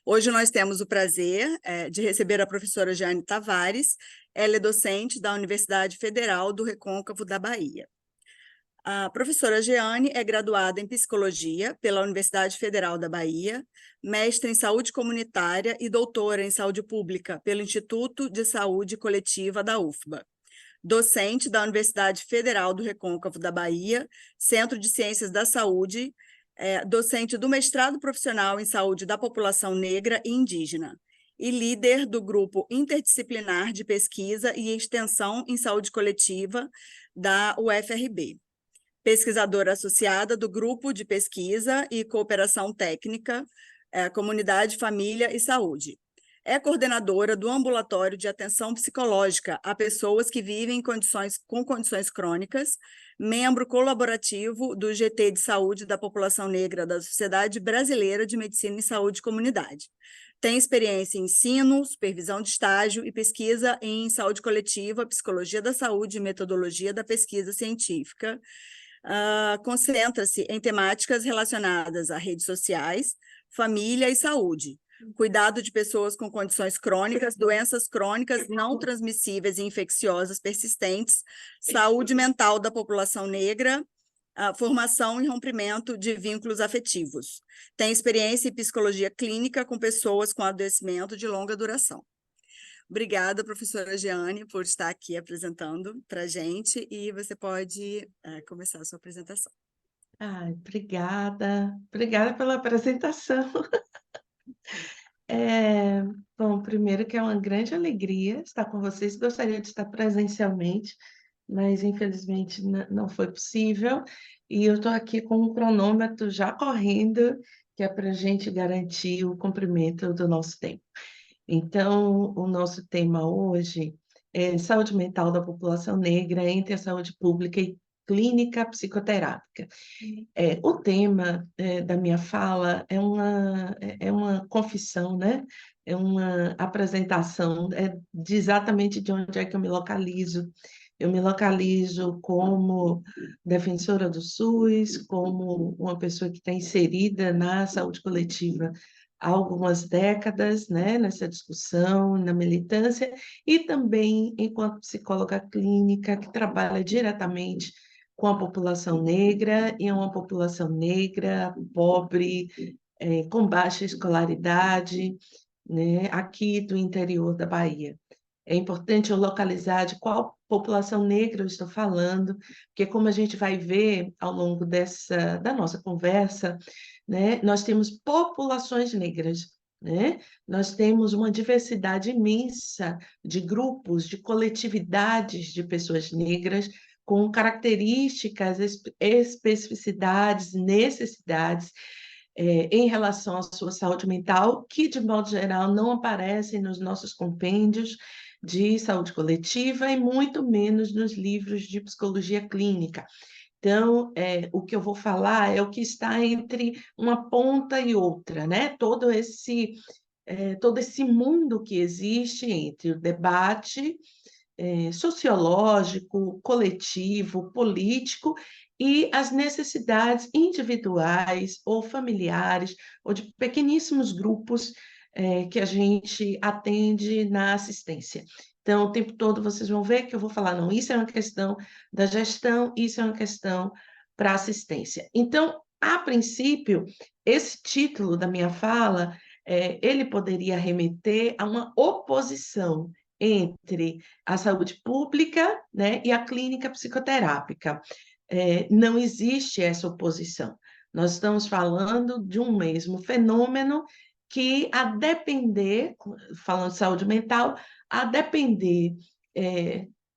Hoje nós temos o prazer de receber a professora Jeane Tavares. Ela é docente da Universidade Federal do Recôncavo da Bahia. A professora Jeane é graduada em Psicologia pela Universidade Federal da Bahia, mestre em Saúde Comunitária e doutora em Saúde Pública pelo Instituto de Saúde Coletiva da UFBA. Docente da Universidade Federal do Recôncavo da Bahia, Centro de Ciências da Saúde, docente do mestrado profissional em saúde da população negra e indígena, e líder do grupo interdisciplinar de pesquisa e extensão em saúde coletiva da UFRB. Pesquisadora associada do Grupo de Pesquisa e Cooperação Técnica, Comunidade, Família e Saúde. É coordenadora do Ambulatório de Atenção Psicológica a pessoas que vivem com condições crônicas, membro colaborativo do GT de Saúde da População Negra da Sociedade Brasileira de Medicina e Saúde Comunidade. Tem experiência em ensino, supervisão de estágio e pesquisa em saúde coletiva, psicologia da saúde e metodologia da pesquisa científica. Concentra-se em temáticas relacionadas a redes sociais, família e saúde, cuidado de pessoas com condições crônicas, doenças crônicas não transmissíveis e infecciosas persistentes, saúde mental da população negra, formação e rompimento de vínculos afetivos. Tem experiência em psicologia clínica com pessoas com adoecimento de longa duração. Obrigada, professora Jeane, por estar aqui apresentando para a gente, e você pode começar a sua apresentação. Obrigada pela apresentação. Bom, primeiro que é uma grande alegria estar com vocês, gostaria de estar presencialmente, mas infelizmente não foi possível, e eu estou aqui com um cronômetro já correndo, que é para a gente garantir o cumprimento do nosso tempo. Então, o nosso tema hoje é saúde mental da população negra entre a saúde pública e clínica psicoterápica. O tema da minha fala é uma confissão, né? É uma apresentação de exatamente de onde é que eu me localizo. Eu me localizo como defensora do SUS, como uma pessoa que está inserida na saúde coletiva há algumas décadas, né, nessa discussão, na militância, e também enquanto psicóloga clínica que trabalha diretamente com a população negra, e é uma população negra, pobre, com baixa escolaridade, né, aqui do interior da Bahia. É importante eu localizar de qual população negra eu estou falando, porque como a gente vai ver ao longo da nossa conversa, né, nós temos populações negras, né? Nós temos uma diversidade imensa de grupos, de coletividades de pessoas negras com características, especificidades, necessidades em relação à sua saúde mental, que, de modo geral, não aparecem nos nossos compêndios de saúde coletiva e muito menos nos livros de psicologia clínica. Então, o que eu vou falar é o que está entre uma ponta e outra, né? Todo esse mundo que existe entre o debate sociológico, coletivo, político e as necessidades individuais ou familiares ou de pequeníssimos grupos que a gente atende na assistência. Então, o tempo todo vocês vão ver que eu vou falar, não, isso é uma questão da gestão, isso é uma questão para assistência. Então, a princípio, esse título da minha fala, ele poderia remeter a uma oposição entre a saúde pública, né, e a clínica psicoterápica. Não existe essa oposição. Nós estamos falando de um mesmo fenômeno que, a depender, falando de saúde mental, a depender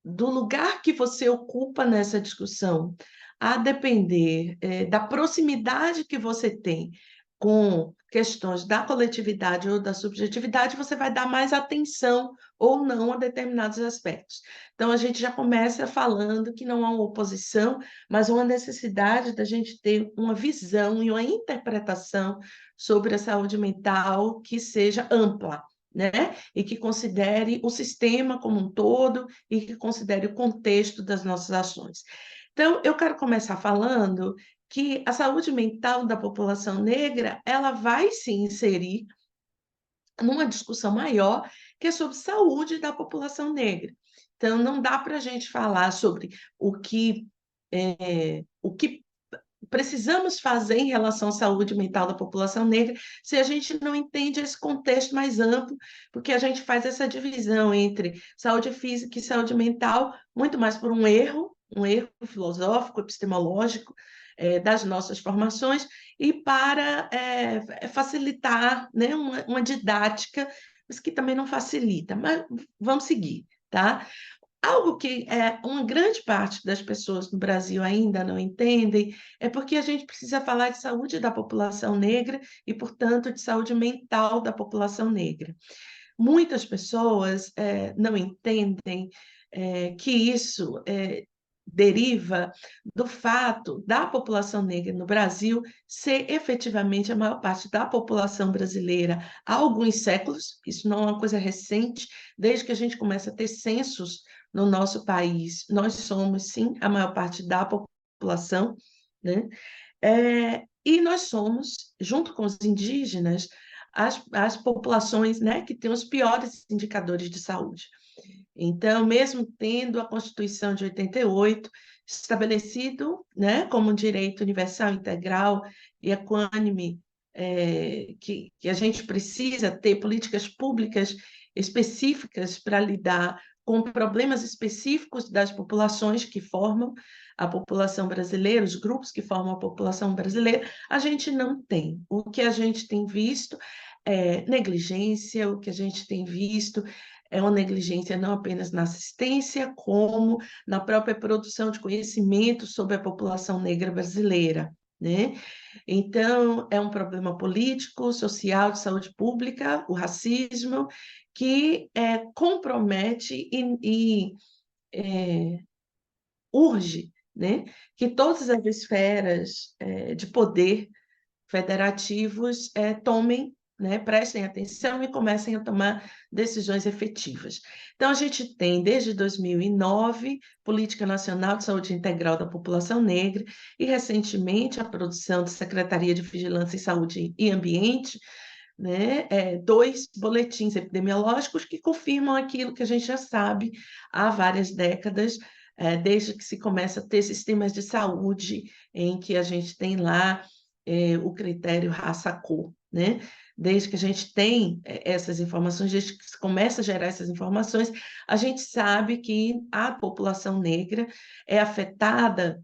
do lugar que você ocupa nessa discussão, a depender da proximidade que você tem com questões da coletividade ou da subjetividade, você vai dar mais atenção ou não a determinados aspectos. Então, a gente já começa falando que não há uma oposição, mas uma necessidade da gente ter uma visão e uma interpretação sobre a saúde mental que seja ampla, né? E que considere o sistema como um todo e que considere o contexto das nossas ações. Então, eu quero começar falando que a saúde mental da população negra, ela vai se inserir numa discussão maior, que é sobre saúde da população negra. Então, não dá para a gente falar sobre o que precisamos fazer em relação à saúde mental da população negra se a gente não entende esse contexto mais amplo, porque a gente faz essa divisão entre saúde física e saúde mental muito mais por um erro filosófico, epistemológico, das nossas formações, e para facilitar, né, uma didática, mas que também não facilita. Mas vamos seguir, tá? Algo que uma grande parte das pessoas no Brasil ainda não entendem é porque a gente precisa falar de saúde da população negra e, portanto, de saúde mental da população negra. Muitas pessoas não entendem que isso deriva do fato da população negra no Brasil ser efetivamente a maior parte da população brasileira há alguns séculos. Isso não é uma coisa recente, desde que a gente começa a ter censos no nosso país, nós somos, sim, a maior parte da população, né? E nós somos, junto com os indígenas, as populações, né, que têm os piores indicadores de saúde. Então, mesmo tendo a Constituição de 88 estabelecido, né, como um direito universal, integral e equânime, que a gente precisa ter políticas públicas específicas para lidar com problemas específicos das populações que formam a população brasileira, os grupos que formam a população brasileira, a gente não tem. O que a gente tem visto é negligência, o que a gente tem visto é uma negligência não apenas na assistência, como na própria produção de conhecimento sobre a população negra brasileira, né? Então, é um problema político, social, de saúde pública, o racismo, que compromete e urge, né, que todas as esferas de poder federativos tomem, né, prestem atenção e comecem a tomar decisões efetivas. Então, a gente tem, desde 2009, Política Nacional de Saúde Integral da População Negra, e, recentemente, a produção da Secretaria de Vigilância em Saúde e Ambiente, né, dois boletins epidemiológicos que confirmam aquilo que a gente já sabe há várias décadas, desde que se começa a ter sistemas de saúde em que a gente tem lá o critério raça-cor, né? Desde que a gente tem essas informações, desde que se começa a gerar essas informações, a gente sabe que a população negra é afetada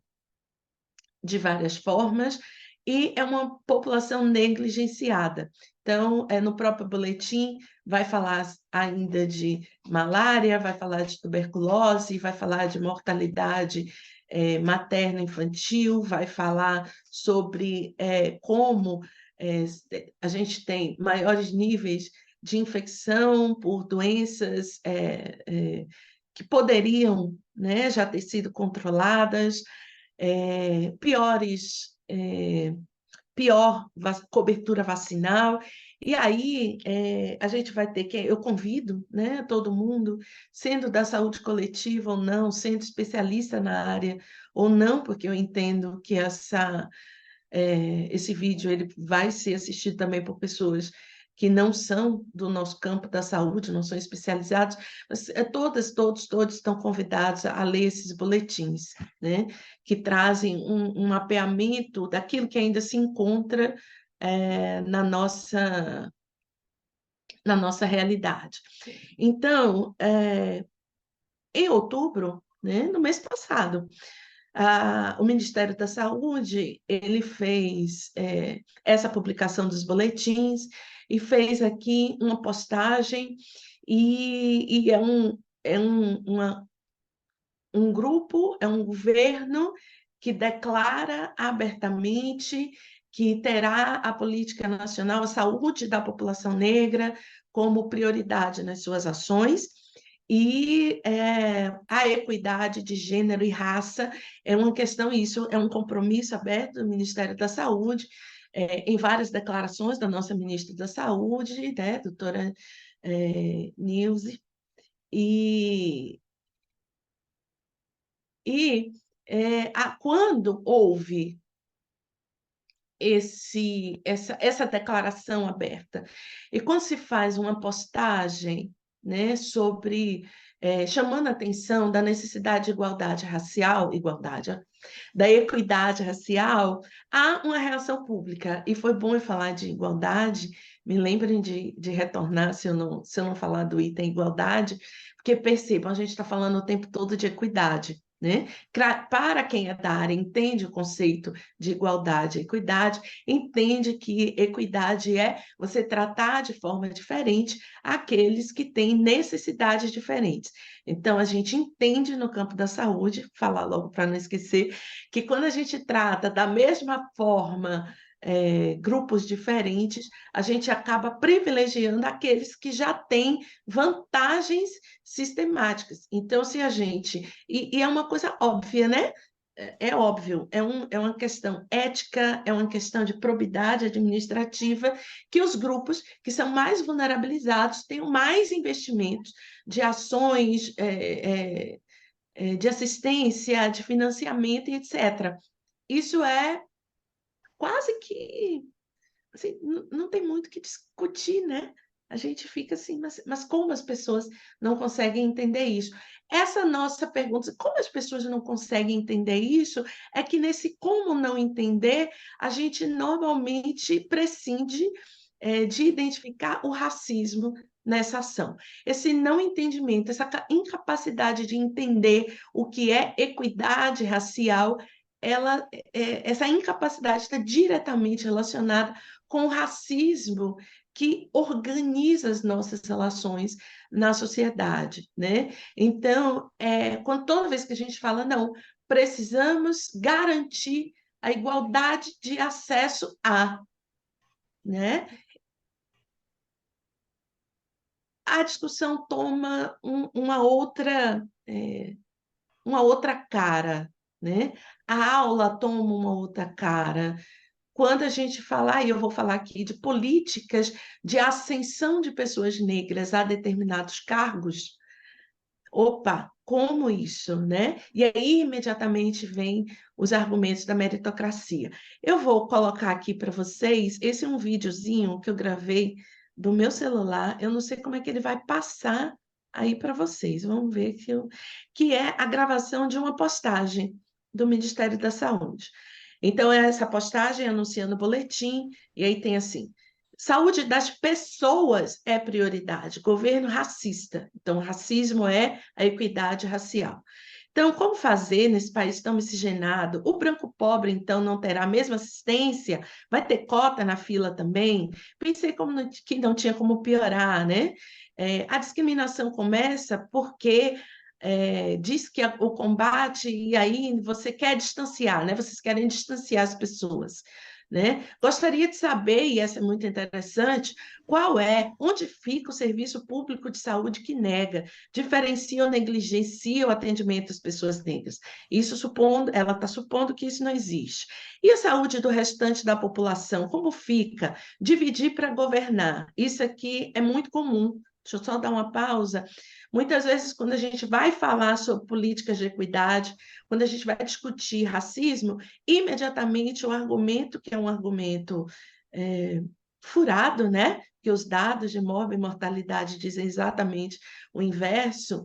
de várias formas e é uma população negligenciada. Então, no próprio boletim, vai falar ainda de malária, vai falar de tuberculose, vai falar de mortalidade materno-infantil, vai falar sobre como a gente tem maiores níveis de infecção por doenças que poderiam, né, já ter sido controladas, piores, pior cobertura vacinal. E aí a gente vai ter que, eu convido, né, todo mundo, sendo da saúde coletiva ou não, sendo especialista na área ou não, porque eu entendo que esse vídeo ele vai ser assistido também por pessoas que não são do nosso campo da saúde, não são especializados, mas todos estão convidados a ler esses boletins, né, que trazem um mapeamento daquilo que ainda se encontra na nossa realidade. Então, em outubro, né, no mês passado, o Ministério da Saúde ele fez essa publicação dos boletins e fez aqui uma postagem e um grupo, é um governo que declara abertamente que terá a política nacional, a saúde da população negra como prioridade nas suas ações, e a equidade de gênero e raça é uma questão, isso é um compromisso aberto do Ministério da Saúde, em várias declarações da nossa ministra da Saúde, né, doutora Nilce, e quando houve essa declaração aberta. E quando se faz uma postagem, né, sobre chamando a atenção da necessidade de igualdade racial, da equidade racial, há uma reação pública. E foi bom eu falar de igualdade, me lembrem de retornar se eu não falar do item igualdade, porque percebam, a gente está falando o tempo todo de equidade, né? Para quem é da área, entende o conceito de igualdade e equidade, entende que equidade é você tratar de forma diferente aqueles que têm necessidades diferentes. Então, a gente entende no campo da saúde, falar logo para não esquecer, que quando a gente trata da mesma forma grupos diferentes, a gente acaba privilegiando aqueles que já têm vantagens sistemáticas. Então, se a gente. E é uma coisa óbvia, né? É óbvio, é uma questão ética, é uma questão de probidade administrativa, que os grupos que são mais vulnerabilizados tenham mais investimentos de ações, de assistência, de financiamento, e etc. Isso é quase que assim, não tem muito o que discutir, né? A gente fica assim, mas como as pessoas não conseguem entender isso? Essa nossa pergunta, como as pessoas não conseguem entender isso, é que nesse como não entender, a gente normalmente prescinde de identificar o racismo nessa ação. Esse não entendimento, essa incapacidade de entender o que é equidade racial, essa incapacidade está diretamente relacionada com o racismo que organiza as nossas relações na sociedade, né? Então, toda vez que a gente fala, não, precisamos garantir a igualdade de acesso a, né? A discussão toma uma outra cara, né? A aula toma uma outra cara. Quando a gente fala, e eu vou falar aqui de políticas de ascensão de pessoas negras a determinados cargos, opa, como isso, né? E aí imediatamente vem os argumentos da meritocracia. Eu vou colocar aqui para vocês, esse é um videozinho que eu gravei do meu celular, eu não sei como é que ele vai passar aí para vocês, vamos ver que é a gravação de uma postagem do Ministério da Saúde. Então, essa postagem anunciando o boletim, e aí tem assim: saúde das pessoas é prioridade, governo racista. Então, racismo é a equidade racial. Então, como fazer nesse país tão miscigenado? O branco pobre, então, não terá a mesma assistência? Vai ter cota na fila também? Pensei que não tinha como piorar, né? A discriminação começa porque diz que o combate, e aí você quer distanciar, né? Vocês querem distanciar as pessoas, né? Gostaria de saber, e essa é muito interessante, onde fica o serviço público de saúde que nega, diferencia ou negligencia o atendimento às pessoas negras. Isso ela está supondo que isso não existe. E a saúde do restante da população, como fica? Dividir para governar. Isso aqui é muito comum. Deixa eu só dar uma pausa. Muitas vezes, quando a gente vai falar sobre políticas de equidade, quando a gente vai discutir racismo, imediatamente o argumento, que é um argumento furado, né? Que os dados de morte e mortalidade dizem exatamente o inverso,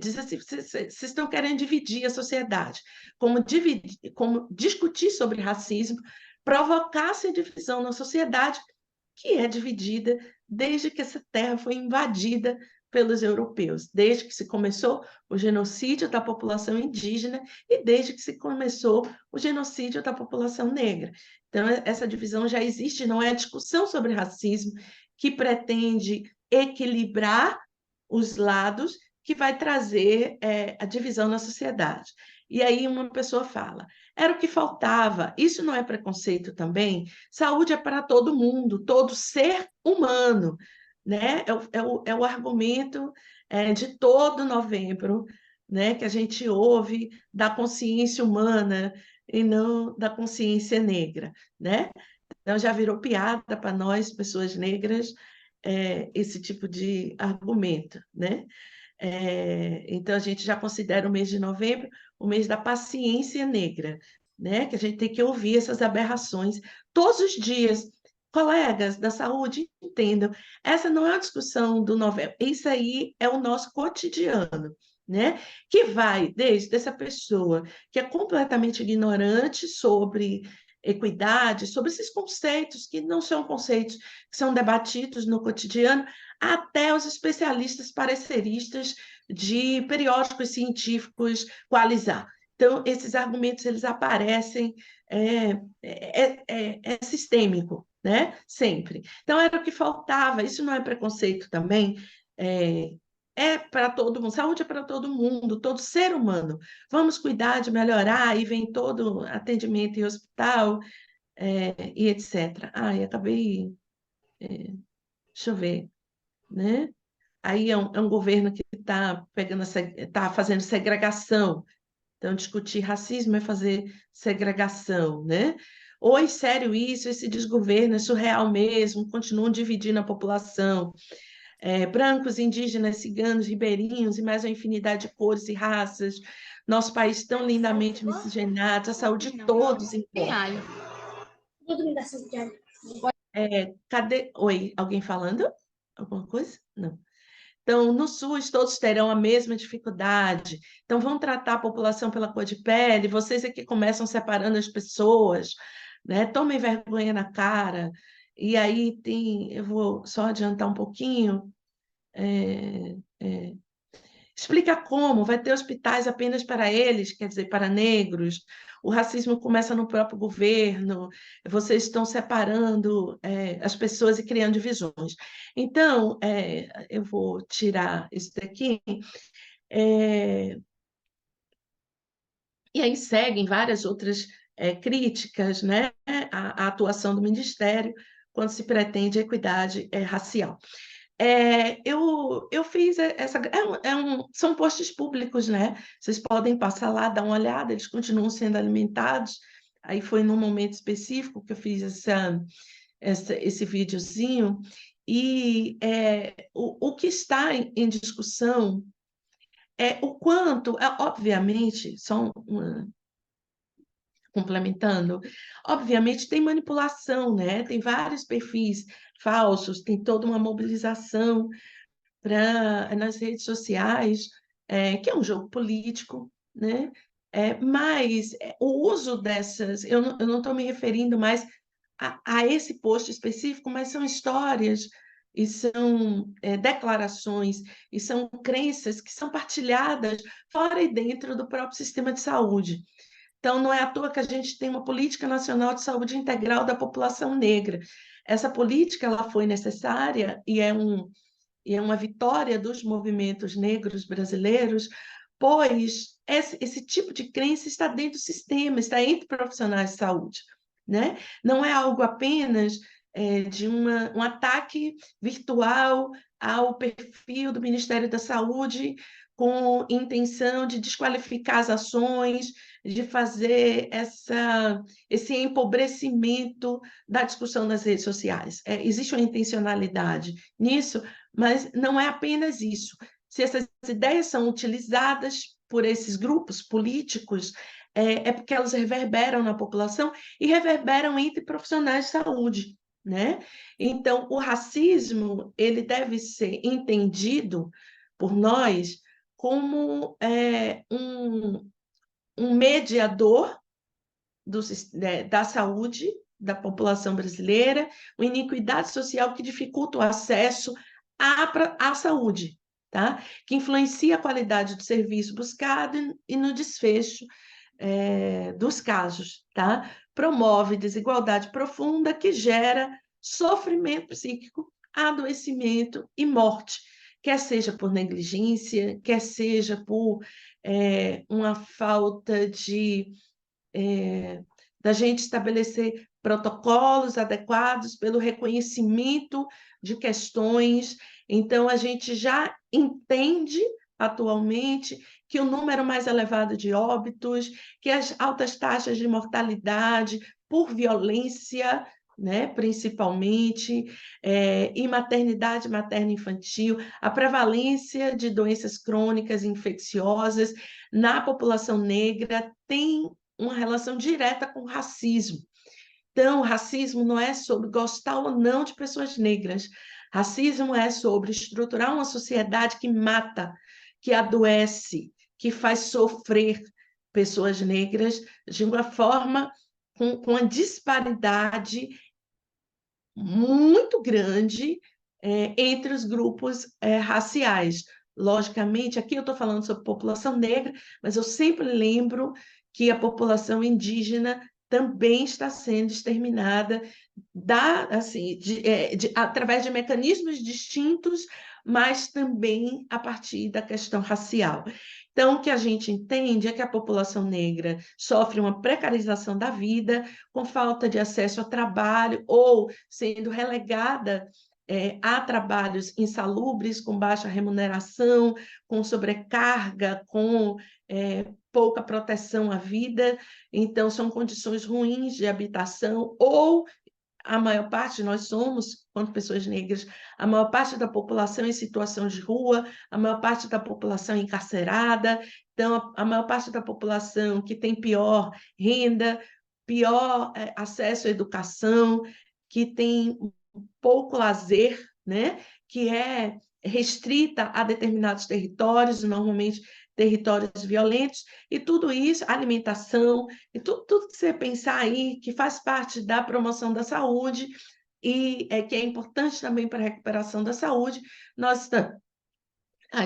diz assim: vocês estão querendo dividir a sociedade. Como discutir sobre racismo provocasse a divisão na sociedade, que é dividida desde que essa terra foi invadida pelos europeus, desde que se começou o genocídio da população indígena e desde que se começou o genocídio da população negra. Então, essa divisão já existe, não é a discussão sobre racismo que pretende equilibrar os lados que vai trazer a divisão na sociedade. E aí uma pessoa fala, era o que faltava, isso não é preconceito também? Saúde é para todo mundo, todo ser humano, né? É o argumento de todo novembro, né? Que a gente ouve da consciência humana e não da consciência negra, né? Então já virou piada para nós, pessoas negras, esse tipo de argumento, né? Então a gente já considera o mês de novembro o mês da paciência negra, né? Que a gente tem que ouvir essas aberrações todos os dias. Colegas da saúde, entendam, essa não é uma discussão do novembro, isso aí é o nosso cotidiano, né? Que vai desde essa pessoa que é completamente ignorante sobre equidade, sobre esses conceitos que não são conceitos que são debatidos no cotidiano, até os especialistas pareceristas de periódicos científicos coalizar. Então, esses argumentos eles aparecem, é sistêmico, né? Sempre. Então, era o que faltava. Isso não é preconceito também. É para todo mundo, saúde é para todo mundo, todo ser humano. Vamos cuidar de melhorar, e vem todo atendimento em hospital, e etc. Ai, acabei, deixa eu ver, né? Aí é um governo que está pegando, está fazendo segregação. Então, discutir racismo é fazer segregação, né? Oi, sério isso, esse desgoverno é surreal mesmo, continuam dividindo a população. Brancos, indígenas, ciganos, ribeirinhos e mais uma infinidade de cores e raças. Nosso país tão lindamente miscigenado, a saúde de todos importa. Cadê? Oi, alguém falando? Alguma coisa? Não. Então, no SUS, todos terão a mesma dificuldade. Então, vão tratar a população pela cor de pele, vocês aqui começam separando as pessoas, né? Tomem vergonha na cara. E aí tem, eu vou só adiantar um pouquinho. É, é, Explica como, vai ter hospitais apenas para eles, quer dizer, para negros. O racismo começa no próprio governo, vocês estão separando as pessoas e criando divisões. Então, eu vou tirar isso daqui. é, e aí seguem várias outras críticas, né, à atuação do Ministério quando se pretende equidade racial. Eu fiz essa. São postos públicos, né? Vocês podem passar lá, dar uma olhada, eles continuam sendo alimentados. Aí foi num momento específico que eu fiz esse videozinho. E o que está em discussão é o quanto, obviamente, complementando, obviamente tem manipulação, né? Tem vários perfis falsos, tem toda uma mobilização nas redes sociais, que é um jogo político, né? Mas o uso dessas, eu não estou me referindo mais a esse post específico, mas são histórias e são declarações e são crenças que são partilhadas fora e dentro do próprio sistema de saúde. Então, não é à toa que a gente tem uma política nacional de saúde integral da população negra. Essa política ela foi necessária e é uma vitória dos movimentos negros brasileiros, pois esse tipo de crença está dentro do sistema, está entre profissionais de saúde, né? Não é algo apenas de um ataque virtual ao perfil do Ministério da Saúde com intenção de desqualificar as ações, de fazer esse empobrecimento da discussão nas redes sociais. Existe uma intencionalidade nisso, mas não é apenas isso. Se essas ideias são utilizadas por esses grupos políticos, porque elas reverberam na população e reverberam entre profissionais de saúde, né? Então, o racismo ele deve ser entendido por nós como um mediador da saúde da população brasileira, uma iniquidade social que dificulta o acesso à saúde, tá? Que influencia a qualidade do serviço buscado e no desfecho dos casos, tá? Promove desigualdade profunda que gera sofrimento psíquico, adoecimento e morte, quer seja por negligência, quer seja por uma falta da gente estabelecer protocolos adequados pelo reconhecimento de questões. Então, a gente já entende atualmente que o número mais elevado de óbitos, que as altas taxas de mortalidade por violência, né, principalmente, e maternidade materno-infantil, a prevalência de doenças crônicas e infecciosas na população negra tem uma relação direta com o racismo. Então, o racismo não é sobre gostar ou não de pessoas negras. Racismo é sobre estruturar uma sociedade que mata, que adoece, que faz sofrer pessoas negras de uma forma com uma disparidade muito grande entre os grupos raciais. Logicamente, aqui eu estou falando sobre população negra, mas eu sempre lembro que a população indígena também está sendo exterminada assim, através de mecanismos distintos, mas também a partir da questão racial. Então, o que a gente entende é que a população negra sofre uma precarização da vida, com falta de acesso a trabalho ou sendo relegada a trabalhos insalubres, com baixa remuneração, com sobrecarga, com pouca proteção à vida. Então, são condições ruins de habitação, ou a maior parte, nós somos, quanto pessoas negras, a maior parte da população em situação de rua, a maior parte da população encarcerada, então, a maior parte da população que tem pior renda, pior acesso à educação, que tem pouco lazer, né? Que é restrita a determinados territórios, normalmente territórios violentos, e tudo isso, alimentação, e tudo que você pensar aí, que faz parte da promoção da saúde, e que é importante também para a recuperação da saúde, nós estamos.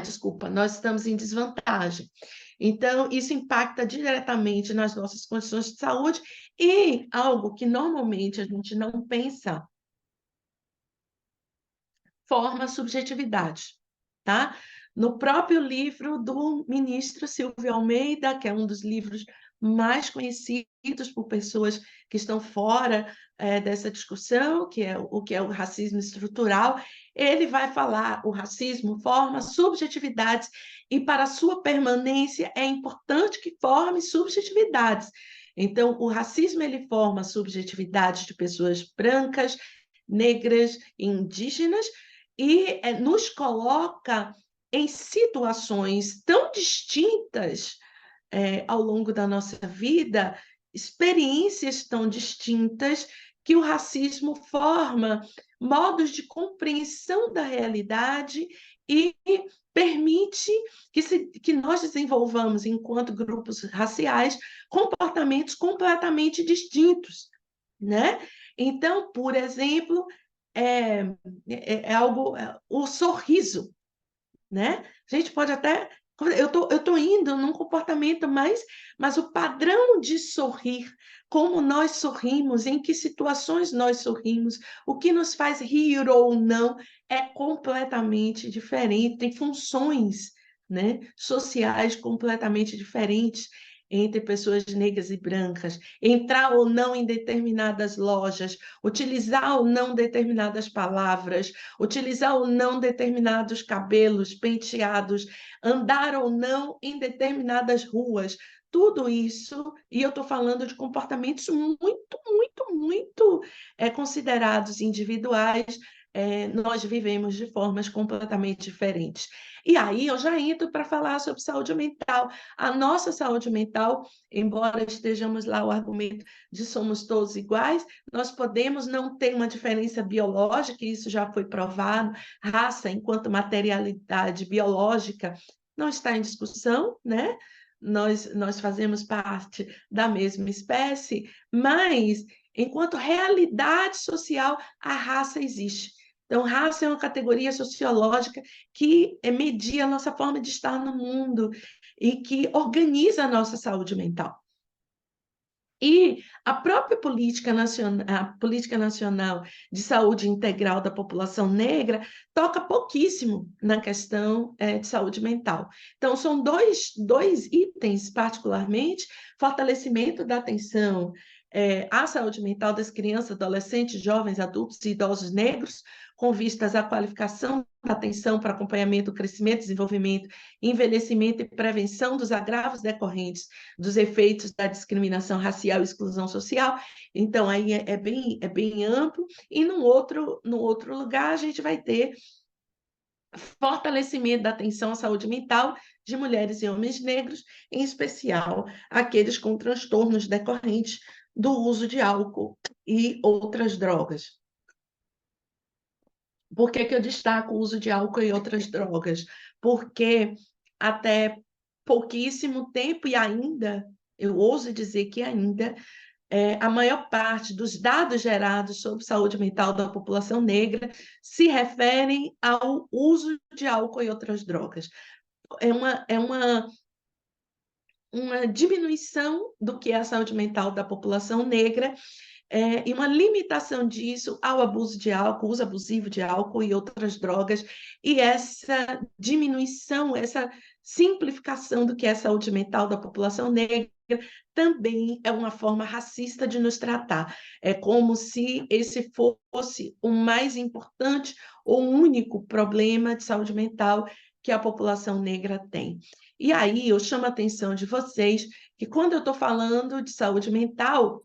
Desculpa, nós estamos em desvantagem. Então, isso impacta diretamente nas nossas condições de saúde, e algo que normalmente a gente não pensa, forma a subjetividade, tá? No próprio livro do ministro Silvio Almeida, que é um dos livros mais conhecidos por pessoas que estão fora dessa discussão, que é o que é o racismo estrutural, ele vai falar: o racismo forma subjetividades e para sua permanência é importante que forme subjetividades. Então, o racismo ele forma subjetividades de pessoas brancas, negras, indígenas, e nos coloca em situações tão distintas ao longo da nossa vida, experiências tão distintas, que o racismo forma modos de compreensão da realidade e permite que nós desenvolvamos, enquanto grupos raciais, comportamentos completamente distintos, né? Então, por exemplo, é, algo, o sorriso, né? A gente pode até. Eu tô indo num comportamento mas o padrão de sorrir, como nós sorrimos, em que situações nós sorrimos, o que nos faz rir ou não, é completamente diferente, tem funções, né, sociais completamente diferentes entre pessoas negras e brancas, entrar ou não em determinadas lojas, utilizar ou não determinadas palavras, utilizar ou não determinados cabelos penteados, andar ou não em determinadas ruas. Tudo isso, e eu estou falando de comportamentos muito, muito, muito considerados individuais, nós vivemos de formas completamente diferentes. E aí eu já entro para falar sobre saúde mental. A nossa saúde mental, embora estejamos lá o argumento de somos todos iguais, nós podemos não ter uma diferença biológica, isso já foi provado, raça enquanto materialidade biológica não está em discussão, né? Nós fazemos parte da mesma espécie, mas enquanto realidade social, a raça existe. Então, raça é uma categoria sociológica que media a nossa forma de estar no mundo e que organiza a nossa saúde mental. E a própria política nacional de saúde integral da população negra toca pouquíssimo na questão de saúde mental. Então, são dois itens, particularmente: fortalecimento da atenção à saúde mental das crianças, adolescentes, jovens, adultos e idosos negros, com vistas à qualificação da atenção para acompanhamento do crescimento, desenvolvimento, envelhecimento e prevenção dos agravos decorrentes dos efeitos da discriminação racial e exclusão social. Então, aí é bem amplo. E no outro lugar, a gente vai ter fortalecimento da atenção à saúde mental de mulheres e homens negros, em especial aqueles com transtornos decorrentes do uso de álcool e outras drogas. Por que que eu destaco o uso de álcool e outras drogas? Porque até pouquíssimo tempo, e ainda, eu ouso dizer que ainda, a maior parte dos dados gerados sobre saúde mental da população negra se referem ao uso de álcool e outras drogas. É uma diminuição do que é a saúde mental da população negra, e uma limitação disso ao abuso de álcool, uso abusivo de álcool e outras drogas, e essa diminuição, essa simplificação do que é a saúde mental da população negra também é uma forma racista de nos tratar. É como se esse fosse o mais importante ou único problema de saúde mental que a população negra tem. E aí eu chamo a atenção de vocês que quando eu estou falando de saúde mental,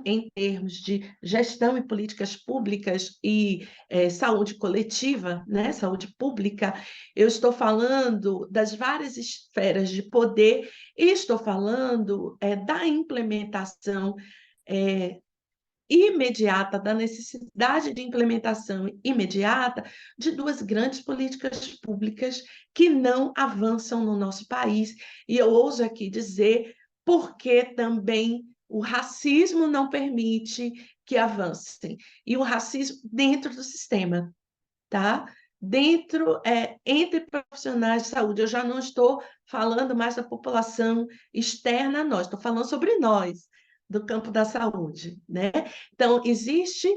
em termos de gestão e políticas públicas e saúde coletiva, né, saúde pública, eu estou falando das várias esferas de poder e estou falando da implementação imediata, da necessidade de implementação imediata de duas grandes políticas públicas que não avançam no nosso país. E eu ouso aqui dizer porque também o racismo não permite que avancem. E o racismo dentro do sistema, tá? Entre profissionais de saúde, eu já não estou falando mais da população externa a nós, estou falando sobre nós, do campo da saúde, né? Então, existem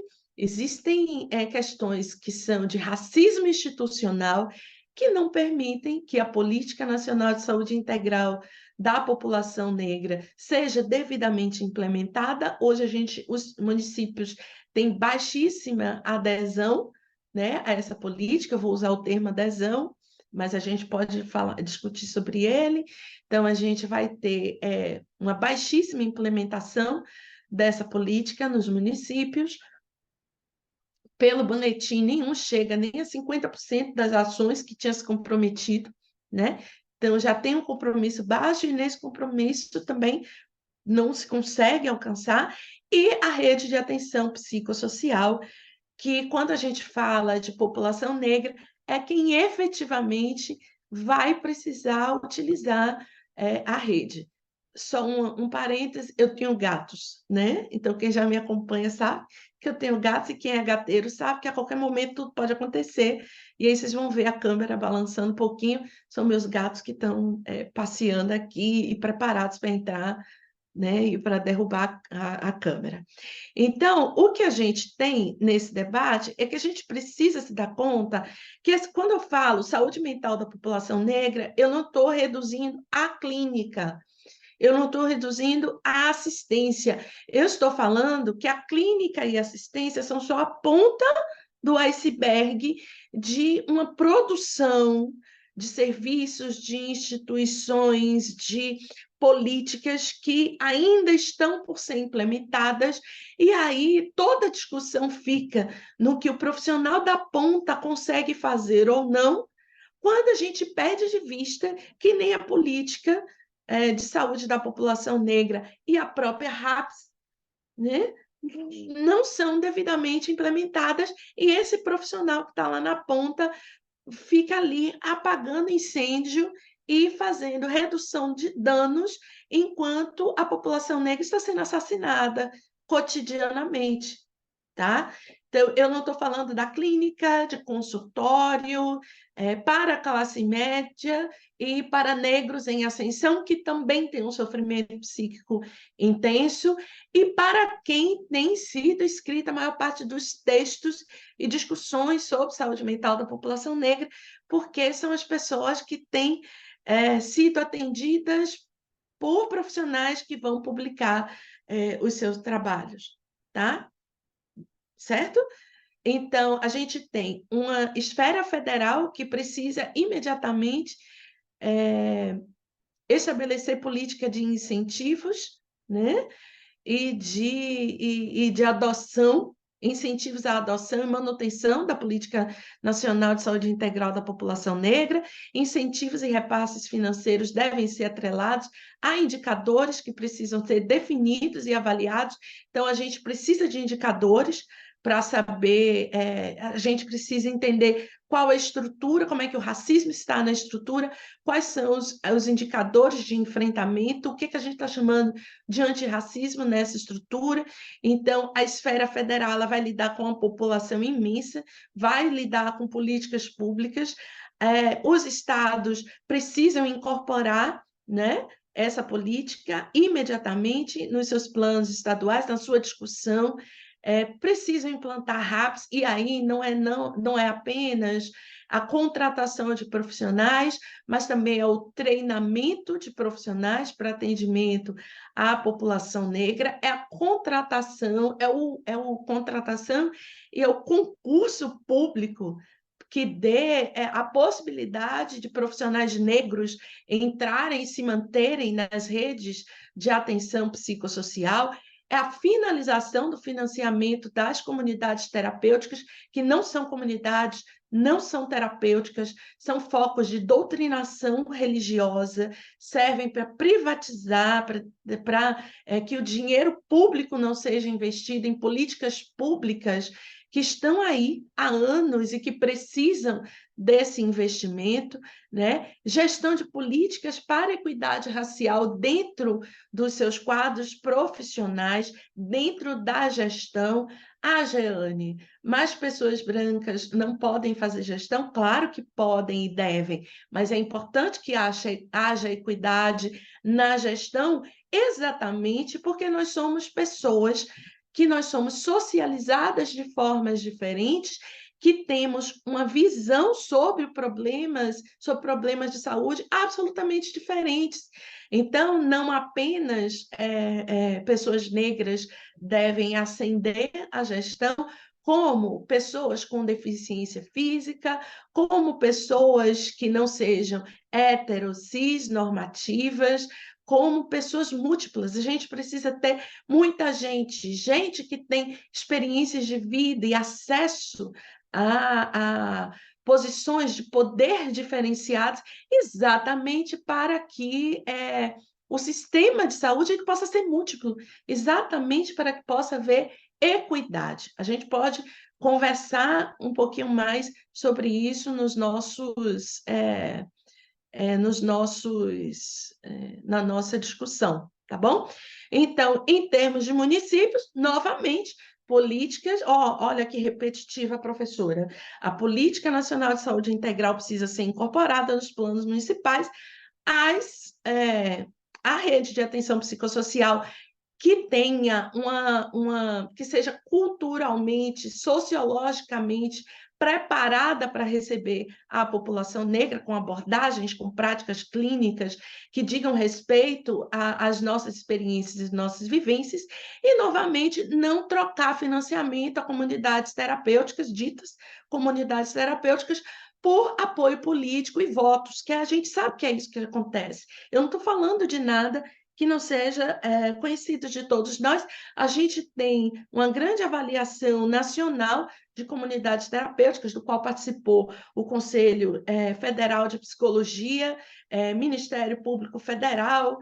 questões que são de racismo institucional que não permitem que a Política Nacional de Saúde Integral da população negra seja devidamente implementada. Hoje, os municípios têm baixíssima adesão, né, a essa política, eu vou usar o termo adesão, mas a gente pode discutir sobre ele. Então, a gente vai ter uma baixíssima implementação dessa política nos municípios. Pelo boletim, nenhum chega nem a 50% das ações que tinha se comprometido, né? Então, já tem um compromisso baixo e nesse compromisso também não se consegue alcançar. E a rede de atenção psicossocial, que quando a gente fala de população negra, é quem efetivamente vai precisar utilizar a rede. Só um parêntese, eu tenho gatos, né? Então, quem já me acompanha sabe que eu tenho gatos, e quem é gateiro sabe que a qualquer momento tudo pode acontecer. E aí vocês vão ver a câmera balançando um pouquinho, são meus gatos que estão passeando aqui e preparados para entrar, né, e para derrubar a câmera. Então, o que a gente tem nesse debate é que a gente precisa se dar conta que quando eu falo saúde mental da população negra, eu não estou reduzindo a clínica, eu não estou reduzindo a assistência, eu estou falando que a clínica e a assistência são só a ponta do iceberg de uma produção de serviços, de instituições, de políticas que ainda estão por ser implementadas, e aí toda a discussão fica no que o profissional da ponta consegue fazer ou não, quando a gente perde de vista que nem a política de saúde da população negra e a própria RAPS, né, não são devidamente implementadas, e esse profissional que está lá na ponta fica ali apagando incêndio e fazendo redução de danos, enquanto a população negra está sendo assassinada cotidianamente, tá? Então, eu não estou falando da clínica, de consultório, para a classe média e para negros em ascensão, que também tem um sofrimento psíquico intenso, e para quem tem sido escrita a maior parte dos textos e discussões sobre saúde mental da população negra, porque são as pessoas que têm sido atendidas por profissionais que vão publicar os seus trabalhos, tá? Certo? Então, a gente tem uma esfera federal que precisa imediatamente estabelecer política de incentivos, né? E de adoção incentivos à adoção e manutenção da Política Nacional de Saúde Integral da População Negra, incentivos e repasses financeiros devem ser atrelados a indicadores que precisam ser definidos e avaliados. Então, a gente precisa de indicadores para saber, a gente precisa entender qual a estrutura, como é que o racismo está na estrutura, quais são os indicadores de enfrentamento, o que, que a gente está chamando de antirracismo nessa estrutura. Então, a esfera federal ela vai lidar com uma população imensa, vai lidar com políticas públicas, os estados precisam incorporar, né, essa política imediatamente nos seus planos estaduais, na sua discussão, precisam implantar RAPs, e aí não é apenas a contratação de profissionais, mas também é o treinamento de profissionais para atendimento à população negra, é a contratação, contratação e é o concurso público que dê a possibilidade de profissionais negros entrarem e se manterem nas redes de atenção psicossocial, é a finalização do financiamento das comunidades terapêuticas, que não são comunidades, não são terapêuticas, são focos de doutrinação religiosa, servem para privatizar, para que o dinheiro público não seja investido em políticas públicas que estão aí há anos e que precisam desse investimento, né? Gestão de políticas para a equidade racial dentro dos seus quadros profissionais, dentro da gestão. Jeane, mais pessoas brancas não podem fazer gestão? Claro que podem e devem, mas é importante que haja equidade na gestão, exatamente porque nós somos pessoas que nós somos socializadas de formas diferentes, que temos uma visão sobre problemas de saúde absolutamente diferentes. Então, não apenas pessoas negras devem ascender à gestão, como pessoas com deficiência física, como pessoas que não sejam hetero, cis, normativas, como pessoas múltiplas. A gente precisa ter muita gente que tem experiências de vida e acesso a posições de poder diferenciadas, exatamente para que o sistema de saúde ele possa ser múltiplo, exatamente para que possa haver equidade. A gente pode conversar um pouquinho mais sobre isso na nossa discussão, tá bom? Então, em termos de municípios, novamente, políticas, olha que repetitiva a professora, a Política Nacional de Saúde Integral precisa ser incorporada nos planos municipais, a rede de atenção psicossocial que tenha que seja culturalmente, sociologicamente preparada para receber a população negra com abordagens, com práticas clínicas que digam respeito às nossas experiências e nossas vivências, e, novamente, não trocar financiamento a comunidades terapêuticas, ditas comunidades terapêuticas, por apoio político e votos, que a gente sabe que é isso que acontece. Eu não estou falando de nada que não seja conhecido de todos nós. A gente tem uma grande avaliação nacional de comunidades terapêuticas, do qual participou o Conselho Federal de Psicologia, Ministério Público Federal,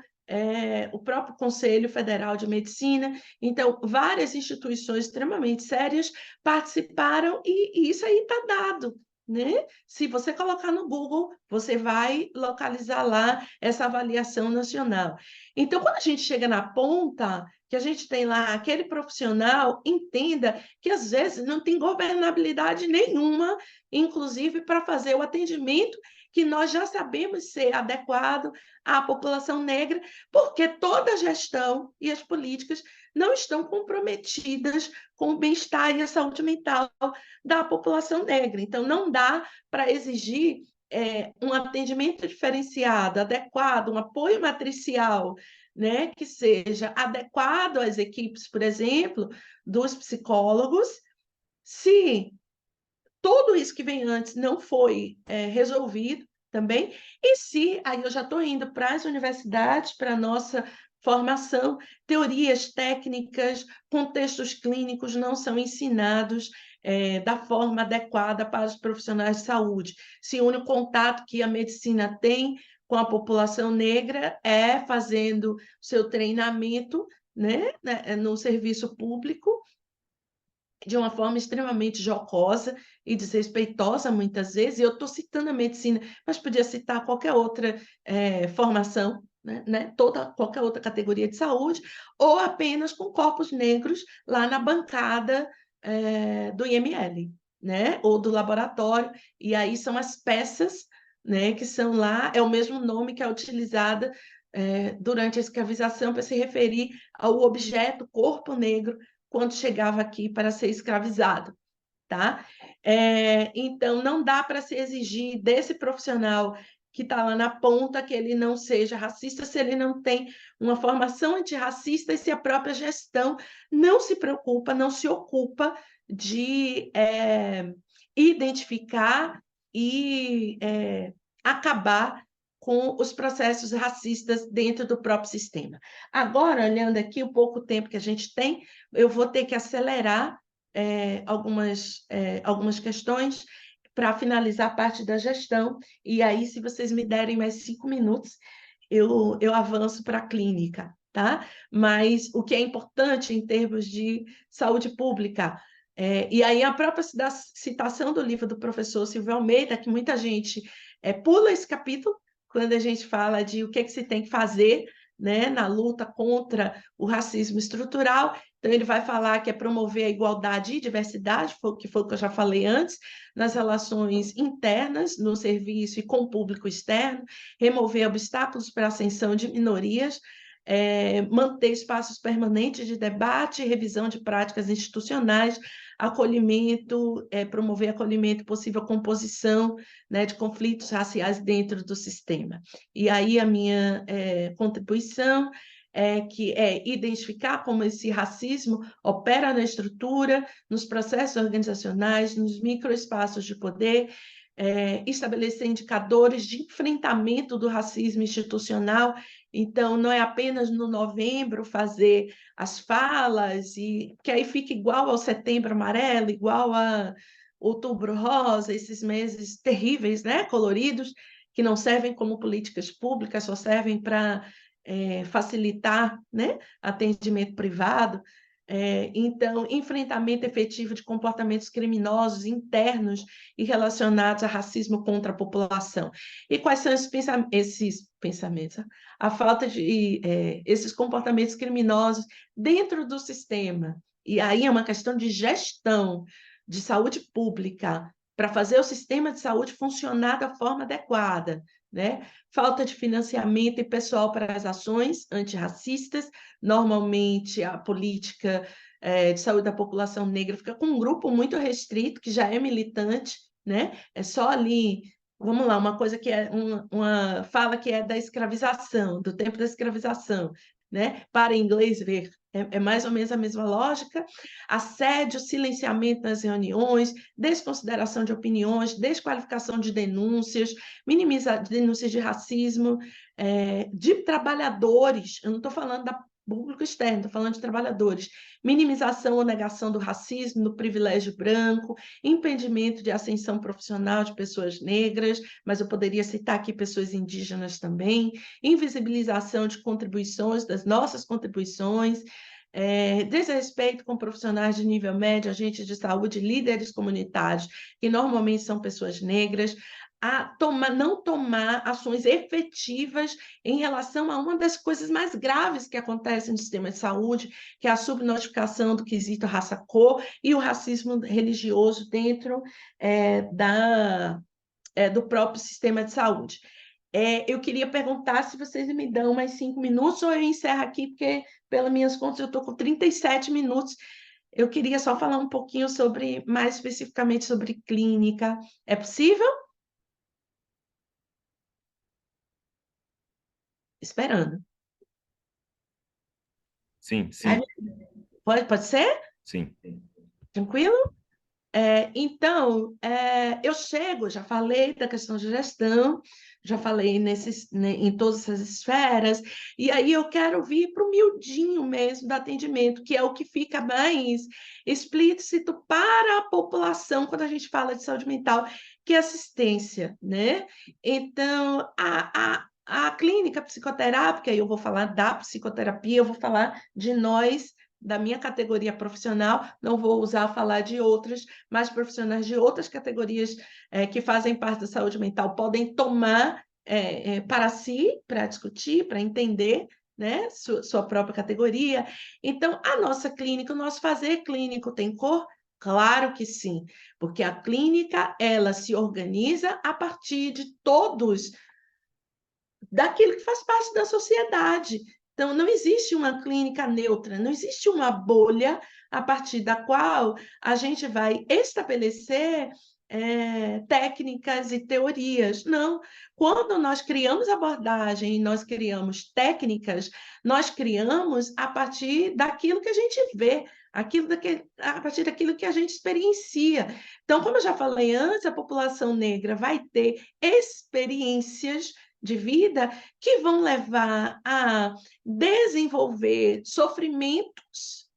o próprio Conselho Federal de Medicina. Então, várias instituições extremamente sérias participaram e isso aí está dado, né? Se você colocar no Google, você vai localizar lá essa avaliação nacional. Então, quando a gente chega na ponta, que a gente tem lá aquele profissional, entenda que às vezes não tem governabilidade nenhuma, inclusive para fazer o atendimento que nós já sabemos ser adequado à população negra, porque toda a gestão e as políticas não estão comprometidas com o bem-estar e a saúde mental da população negra. Então, não dá para exigir um atendimento diferenciado, adequado, um apoio matricial, né, que seja adequado às equipes, por exemplo, dos psicólogos, se tudo isso que vem antes não foi resolvido também, e se, aí eu já estou indo para as universidades, para a nossa formação, teorias técnicas, contextos clínicos não são ensinados da forma adequada para os profissionais de saúde. Se o único contato que a medicina tem com a população negra é fazendo seu treinamento, né, no serviço público, de uma forma extremamente jocosa e desrespeitosa, muitas vezes, e eu estou citando a medicina, mas podia citar qualquer outra formação, qualquer outra categoria de saúde, ou apenas com corpos negros lá na bancada do IML, né, ou do laboratório, e aí são as peças, né, que são lá, é o mesmo nome que é utilizada durante a escravização para se referir ao objeto corpo negro quando chegava aqui para ser escravizado, tá? Então, não dá para se exigir desse profissional que está lá na ponta que ele não seja racista se ele não tem uma formação antirracista e se a própria gestão não se preocupa, não se ocupa de identificar e acabar com os processos racistas dentro do próprio sistema. Agora, olhando aqui o pouco tempo que a gente tem, eu vou ter que acelerar algumas questões para finalizar a parte da gestão, e aí, se vocês me derem mais 5 minutos, eu avanço para a clínica, tá? Mas o que é importante em termos de saúde pública, e aí a própria citação do livro do professor Silvio Almeida, que muita gente pula esse capítulo, quando a gente fala de o que se tem que fazer, né, na luta contra o racismo estrutural. Então, ele vai falar que é promover a igualdade e diversidade, que foi o que eu já falei antes, nas relações internas, no serviço e com o público externo, remover obstáculos para a ascensão de minorias, manter espaços permanentes de debate e revisão de práticas institucionais, acolhimento, promover acolhimento, possível composição, né, de conflitos raciais dentro do sistema. E aí a minha contribuição que é identificar como esse racismo opera na estrutura, nos processos organizacionais, nos microespaços de poder, estabelecer indicadores de enfrentamento do racismo institucional. Então, não é apenas no novembro fazer as falas, que aí fica igual ao setembro amarelo, igual a outubro rosa, esses meses terríveis, né, coloridos, que não servem como políticas públicas, só servem para facilitar, né, atendimento privado. Então, enfrentamento efetivo de comportamentos criminosos internos e relacionados a racismo contra a população. E quais são esses pensamentos? A falta de esses comportamentos criminosos dentro do sistema. E aí é uma questão de gestão de saúde pública para fazer o sistema de saúde funcionar da forma adequada, né? Falta de financiamento e pessoal para as ações antirracistas. Normalmente, a política de saúde da população negra fica com um grupo muito restrito, que já é militante, né? É só ali, vamos lá, uma coisa que é uma fala que é da escravização, do tempo da escravização, né? Para inglês ver, é mais ou menos a mesma lógica. Assédio, silenciamento nas reuniões, desconsideração de opiniões, desqualificação de denúncias, minimizar denúncias de racismo, de trabalhadores, eu não estou falando da público externo, estou falando de trabalhadores, minimização ou negação do racismo, do privilégio branco, impedimento de ascensão profissional de pessoas negras, mas eu poderia citar aqui pessoas indígenas também, invisibilização de contribuições, das nossas contribuições, desrespeito com profissionais de nível médio, agentes de saúde, líderes comunitários, que normalmente são pessoas negras, não tomar ações efetivas em relação a uma das coisas mais graves que acontecem no sistema de saúde, que é a subnotificação do quesito raça-cor e o racismo religioso dentro do próprio sistema de saúde. Eu queria perguntar se vocês me dão mais 5 minutos ou eu encerro aqui, porque, pelas minhas contas, eu estou com 37 minutos. Eu queria só falar um pouquinho mais especificamente sobre clínica. É possível? Esperando. Sim, Ai, sim, pode ser? sim. Tranquilo? Então, eu chego, já falei da questão de gestão, já falei em todas essas esferas, e aí eu quero vir para o miudinho mesmo do atendimento, que é o que fica mais explícito para a população quando a gente fala de saúde mental, que é assistência, né? Então, a clínica psicoterápica, eu vou falar da psicoterapia, eu vou falar de nós, da minha categoria profissional, não vou usar falar de outras, mas profissionais de outras categorias que fazem parte da saúde mental podem tomar para si, para discutir, para entender, né, sua própria categoria. Então, a nossa clínica, o nosso fazer clínico tem cor? Claro que sim, porque a clínica, ela se organiza a partir de todos daquilo que faz parte da sociedade. Então, não existe uma clínica neutra, não existe uma bolha a partir da qual a gente vai estabelecer técnicas e teorias. Não. Quando nós criamos abordagem e nós criamos técnicas, nós criamos a partir daquilo que a gente vê, a partir daquilo que a gente experiencia. Então, como eu já falei antes, a população negra vai ter experiências de vida que vão levar a desenvolver sofrimentos,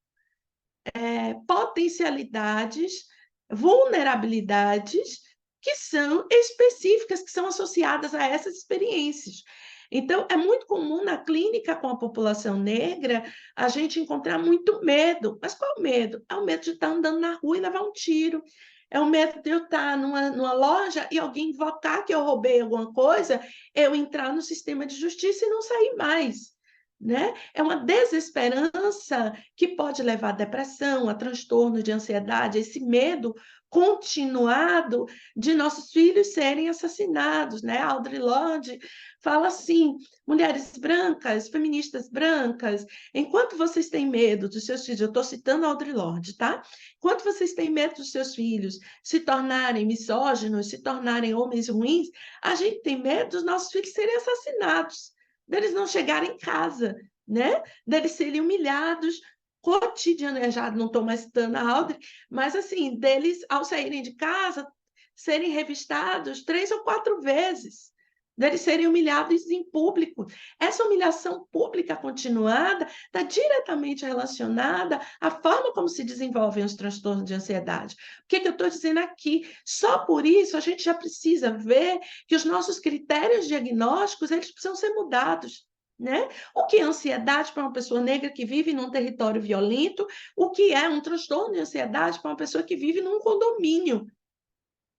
potencialidades, vulnerabilidades que são específicas, que são associadas a essas experiências. Então, é muito comum na clínica com a população negra a gente encontrar muito medo. Mas qual é o medo? É o medo de estar andando na rua e levar um tiro. É o medo de eu estar numa loja e alguém invocar que eu roubei alguma coisa, eu entrar no sistema de justiça e não sair mais. Né? É uma desesperança que pode levar a depressão, a transtorno de ansiedade, esse medo continuado de nossos filhos serem assassinados, né? Audre Lorde fala assim: mulheres brancas, feministas brancas, enquanto vocês têm medo dos seus filhos, eu estou citando Audre Lorde, tá? Enquanto vocês têm medo dos seus filhos se tornarem misóginos, se tornarem homens ruins, a gente tem medo dos nossos filhos serem assassinados, deles não chegarem em casa, né? Deles serem humilhados cotidianamente, já não estou mais citando a Audre, mas assim, deles, ao saírem de casa, serem revistados 3 ou 4 vezes, deles serem humilhados em público. Essa humilhação pública continuada está diretamente relacionada à forma como se desenvolvem os transtornos de ansiedade. O que eu estou dizendo aqui? Só por isso a gente já precisa ver que os nossos critérios diagnósticos eles precisam ser mudados. Né? O que é ansiedade para uma pessoa negra que vive num território violento? O que é um transtorno de ansiedade para uma pessoa que vive num condomínio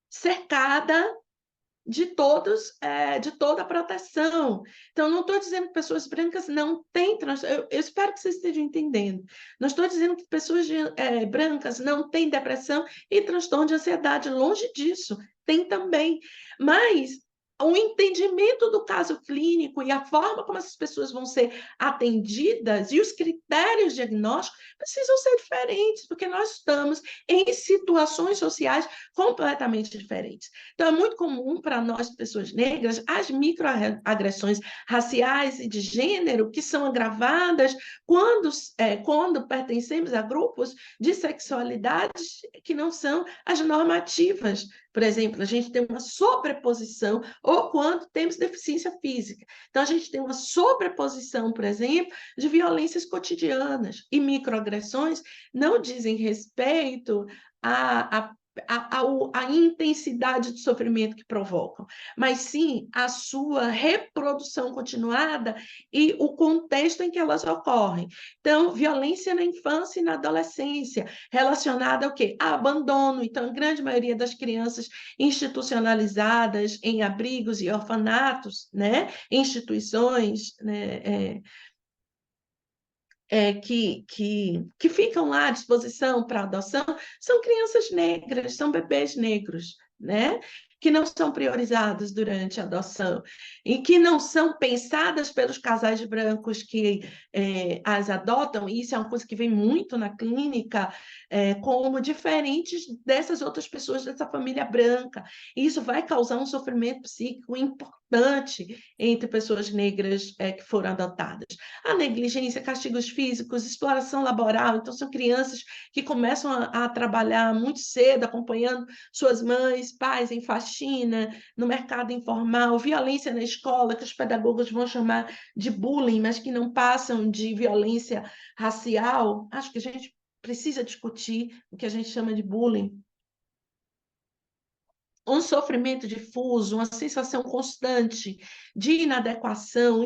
cercada de de toda a proteção. Então, não estou dizendo que pessoas brancas não têm transtorno. Eu espero que vocês estejam entendendo. Não estou dizendo que pessoas brancas não têm depressão e transtorno de ansiedade. Longe disso. Tem também. Mas o entendimento do caso clínico e a forma como essas pessoas vão ser atendidas e os critérios diagnósticos precisam ser diferentes, porque nós estamos em situações sociais completamente diferentes. Então, é muito comum para nós, pessoas negras, as microagressões raciais e de gênero que são agravadas quando pertencemos a grupos de sexualidades que não são as normativas. Por exemplo, a gente tem uma sobreposição, ou quando temos deficiência física. Então, a gente tem uma sobreposição, por exemplo, de violências cotidianas. E microagressões não dizem respeito à intensidade de sofrimento que provocam, mas sim a sua reprodução continuada e o contexto em que elas ocorrem. Então, violência na infância e na adolescência, relacionada ao quê? A abandono. Então, a grande maioria das crianças institucionalizadas em abrigos e orfanatos, né? Instituições, né? Que ficam lá à disposição para adoção são crianças negras, são bebês negros, né? Que não são priorizados durante a adoção e que não são pensadas pelos casais brancos que as adotam, e isso é uma coisa que vem muito na clínica, como diferentes dessas outras pessoas dessa família branca. E isso vai causar um sofrimento psíquico importante constante entre pessoas negras que foram adotadas. A negligência, castigos físicos, exploração laboral. Então, são crianças que começam a trabalhar muito cedo, acompanhando suas mães, pais em faxina, no mercado informal, violência na escola, que os pedagogos vão chamar de bullying, mas que não passam de violência racial. Acho que a gente precisa discutir o que a gente chama de bullying. Um sofrimento difuso, uma sensação constante de inadequação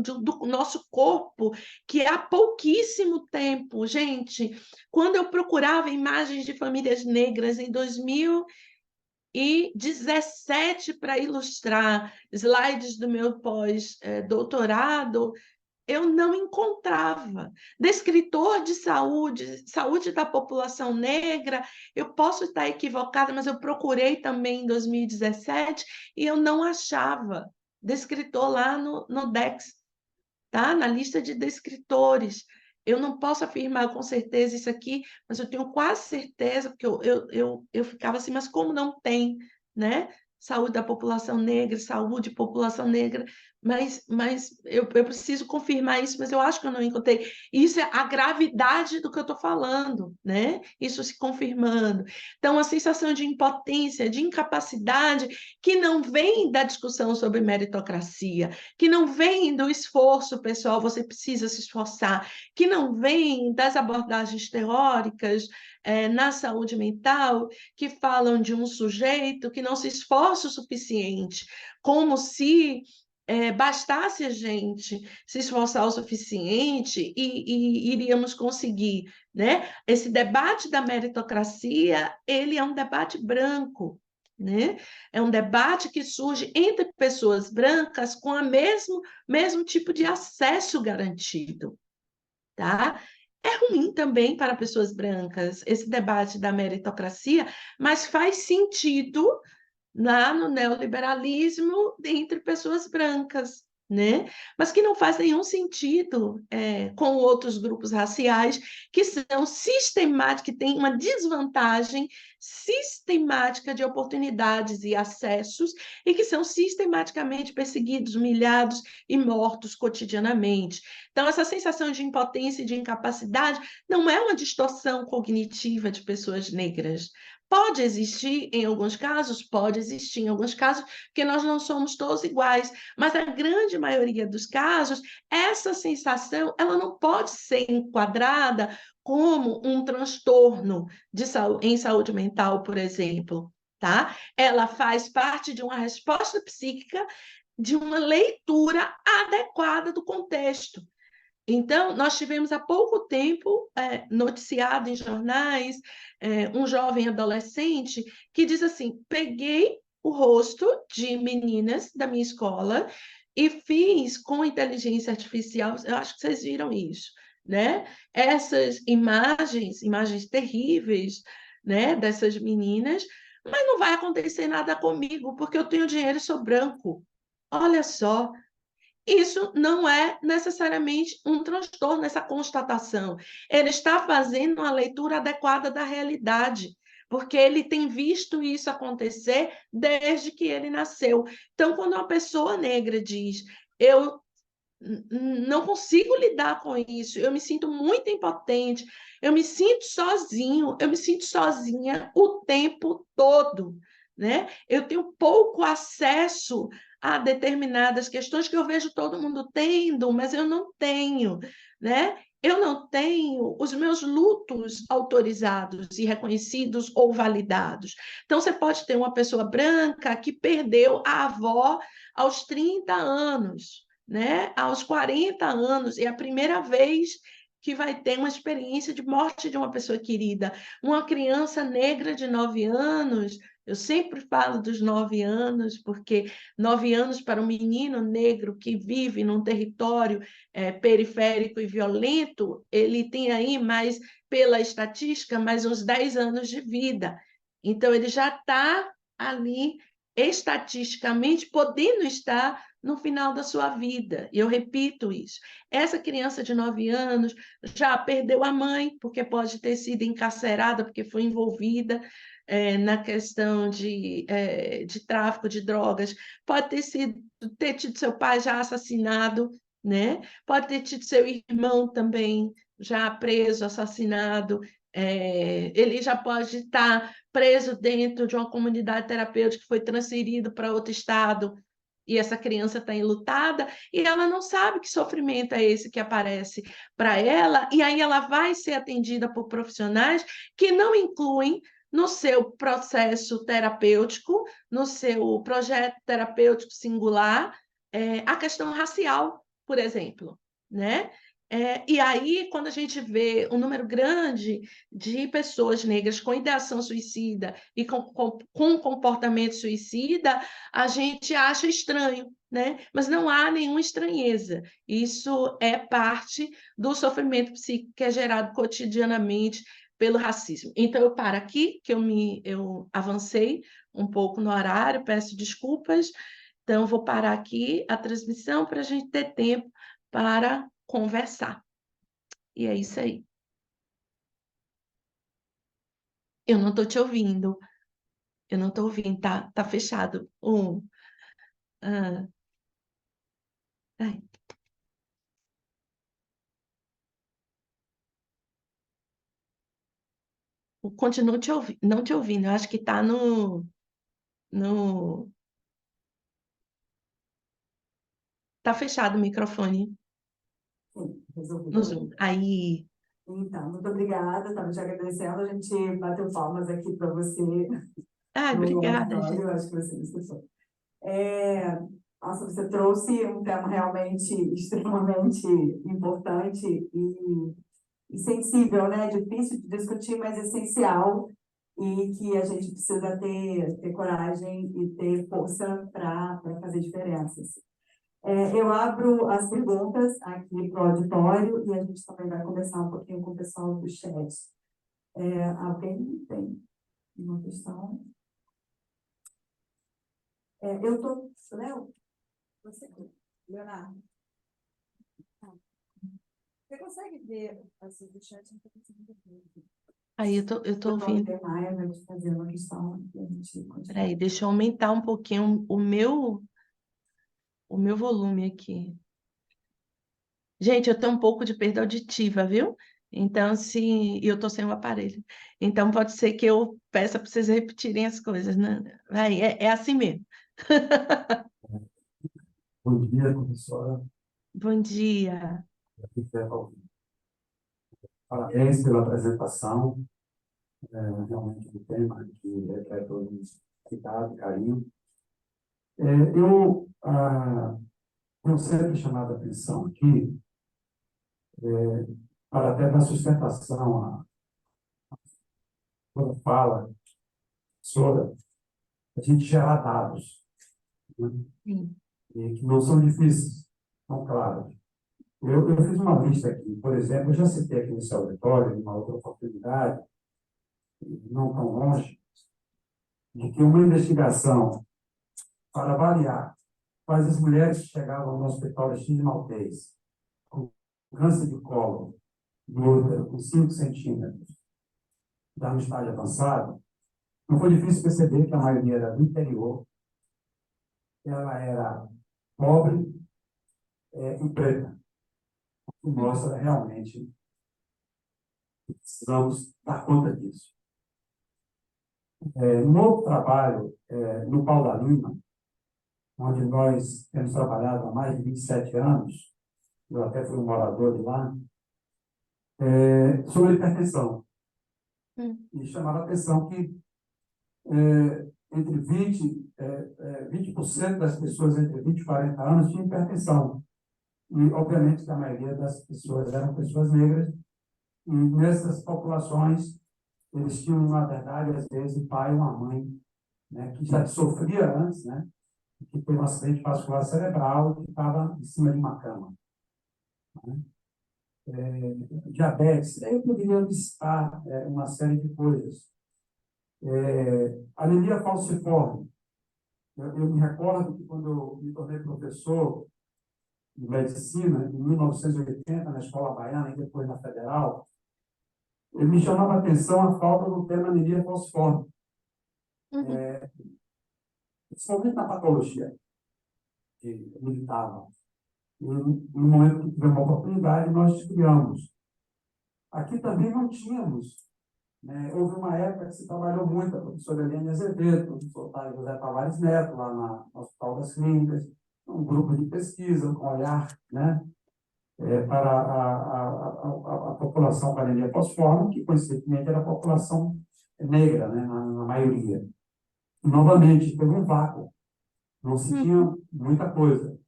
do nosso corpo, que há pouquíssimo tempo, gente, quando eu procurava imagens de famílias negras em 2017 para ilustrar slides do meu pós-doutorado, eu não encontrava. Descritor de saúde, saúde da população negra, eu posso estar equivocada, mas eu procurei também em 2017 e eu não achava descritor lá no DEX, tá? Na lista de descritores. Eu não posso afirmar com certeza isso aqui, mas eu tenho quase certeza, porque eu ficava assim, mas como não tem, né? Saúde da população negra, saúde população negra, mas eu preciso confirmar isso, mas eu acho que eu não encontrei. Isso é a gravidade do que eu estou falando, né? Isso se confirmando. Então, a sensação de impotência, de incapacidade, que não vem da discussão sobre meritocracia, que não vem do esforço pessoal, você precisa se esforçar, que não vem das abordagens teóricas na saúde mental, que falam de um sujeito que não se esforça o suficiente, como se bastasse a gente se esforçar o suficiente e iríamos conseguir, né? Esse debate da meritocracia, ele é um debate branco, né? É um debate que surge entre pessoas brancas com o mesmo tipo de acesso garantido, tá? É ruim também para pessoas brancas esse debate da meritocracia, mas faz sentido lá no neoliberalismo entre pessoas brancas, né? Mas que não faz nenhum sentido com outros grupos raciais que são sistemáticos, que têm uma desvantagem sistemática de oportunidades e acessos e que são sistematicamente perseguidos, humilhados e mortos cotidianamente. Então, essa sensação de impotência e de incapacidade não é uma distorção cognitiva de pessoas negras. Pode existir em alguns casos, pode existir em alguns casos, porque nós não somos todos iguais, mas a grande maioria dos casos, essa sensação, ela não pode ser enquadrada como um transtorno em saúde mental, por exemplo, tá? Ela faz parte de uma resposta psíquica, de uma leitura adequada do contexto. Então, nós tivemos há pouco tempo noticiado em jornais um jovem adolescente que diz assim: peguei o rosto de meninas da minha escola e fiz com inteligência artificial, eu acho que vocês viram isso, né? Essas imagens terríveis, né, dessas meninas, mas não vai acontecer nada comigo, porque eu tenho dinheiro e sou branco. Olha só, isso não é necessariamente um transtorno, essa constatação. Ele está fazendo uma leitura adequada da realidade, porque ele tem visto isso acontecer desde que ele nasceu. Então, quando uma pessoa negra diz, eu não consigo lidar com isso, eu me sinto muito impotente, eu me sinto sozinho, eu me sinto sozinha o tempo todo, né? Eu tenho pouco acesso a determinadas questões que eu vejo todo mundo tendo, mas eu não tenho, né? Eu não tenho os meus lutos autorizados e reconhecidos ou validados. Então, você pode ter uma pessoa branca que perdeu a avó aos 30 anos, né? Aos 40 anos, é a primeira vez que vai ter uma experiência de morte de uma pessoa querida. Uma criança negra de 9 anos, eu sempre falo dos 9 anos, porque 9 anos para um menino negro que vive num território periférico e violento, ele tem aí mais, pela estatística, mais uns 10 anos de vida. Então, ele já está ali, estatisticamente, podendo estar no final da sua vida. E eu repito isso. Essa criança de 9 anos já perdeu a mãe, porque pode ter sido encarcerada, porque foi envolvida na questão de tráfico de drogas, pode ter tido seu pai já assassinado, né? Pode ter tido seu irmão também já preso, assassinado, ele já pode estar preso dentro de uma comunidade terapêutica que foi transferido para outro estado, e essa criança está enlutada, e ela não sabe que sofrimento é esse que aparece para ela, e aí ela vai ser atendida por profissionais que não incluem no seu processo terapêutico, no seu projeto terapêutico singular, a questão racial, por exemplo, né? E aí, quando a gente vê um número grande de pessoas negras com ideação suicida e com comportamento suicida, a gente acha estranho, né? Mas não há nenhuma estranheza. Isso é parte do sofrimento psíquico que é gerado cotidianamente pelo racismo. Então, eu paro aqui, que eu avancei um pouco no horário, peço desculpas. Então, vou parar aqui a transmissão para a gente ter tempo para conversar. E é isso aí. Eu não estou te ouvindo. Eu não estou ouvindo, tá fechado. Ah, ai, eu continuo não te ouvindo. Eu acho que está no. Tá fechado o microfone Sim, resolvi no também. Zoom. Aí. Então, muito obrigada, estava te agradecendo. A gente bateu palmas aqui para você Ai, no obrigada, auditório, gente. acho que você me escutou. É, nossa, você trouxe um tema realmente extremamente importante e sensível, né? Difícil de discutir, mas essencial e que a gente precisa ter coragem e ter força para fazer diferenças. Eu abro as perguntas aqui para o auditório e a gente também vai conversar um pouquinho com o pessoal do chat. Alguém tem uma questão? Eu estou... Léo? Você, Leonardo? Você consegue ver assim, do chat? Não estou conseguindo ver. Aí eu tô ouvindo. Maia vai te fazer uma questão e a gente continua. Peraí, deixa eu aumentar um pouquinho o meu volume aqui. Gente, eu tenho um pouco de perda auditiva, viu? Então, se eu tô sem o aparelho. Então, pode ser que eu peça para vocês repetirem as coisas, né? Vai, é assim mesmo. Bom dia, professora. Bom dia. Parabéns pela apresentação. Realmente um tema que requer todo um cuidado e carinho. Eu sempre chamado a atenção aqui para até dar sustentação quando fala sobre a gente gerar dados, né? Sim. E que não são difíceis, são claros. Eu fiz uma lista aqui, por exemplo, eu já citei aqui nesse auditório, em uma outra oportunidade, não tão longe, de que uma investigação para avaliar quais as mulheres que chegavam no hospital de Chile Maltês com câncer de colo do útero com 5 centímetros, já no estágio avançado, não foi difícil perceber que a maioria era do interior, ela era pobre e preta, o que mostra realmente que precisamos dar conta disso. Um outro trabalho, no Pau da Lima, onde nós temos trabalhado há mais de 27 anos, eu até fui um morador de lá, sobre hipertensão. E chamava a atenção que entre 20% das pessoas entre 20 e 40 anos tinham hipertensão. E, obviamente, que a maioria das pessoas eram pessoas negras. E nessas populações, eles tinham, na verdade, às vezes, um pai ou uma mãe, né, que já sofria antes, né, que teve um acidente vascular cerebral e que estava em cima de uma cama. Né? Diabetes, eu poderia listar uma série de coisas. Anemia falciforme. Eu me recordo que quando eu me tornei professor de medicina, em 1980, na Escola Baiana e depois na Federal, me chamava a atenção a falta do termo anemia falciforme. Uhum. Principalmente na patologia que militava. E no momento que tivemos uma oportunidade, nós criamos. Aqui também não tínhamos, né? Houve uma época que se trabalhou muito, a professora Eliane Azevedo, o professor Otávio José Tavares Neto, lá no Hospital das Clínicas, um grupo de pesquisa com olhar, né, para a população com anemia falciforme, que coincidentemente era a população negra, né, na maioria. E, novamente, teve um vácuo, não se tinha muita coisa.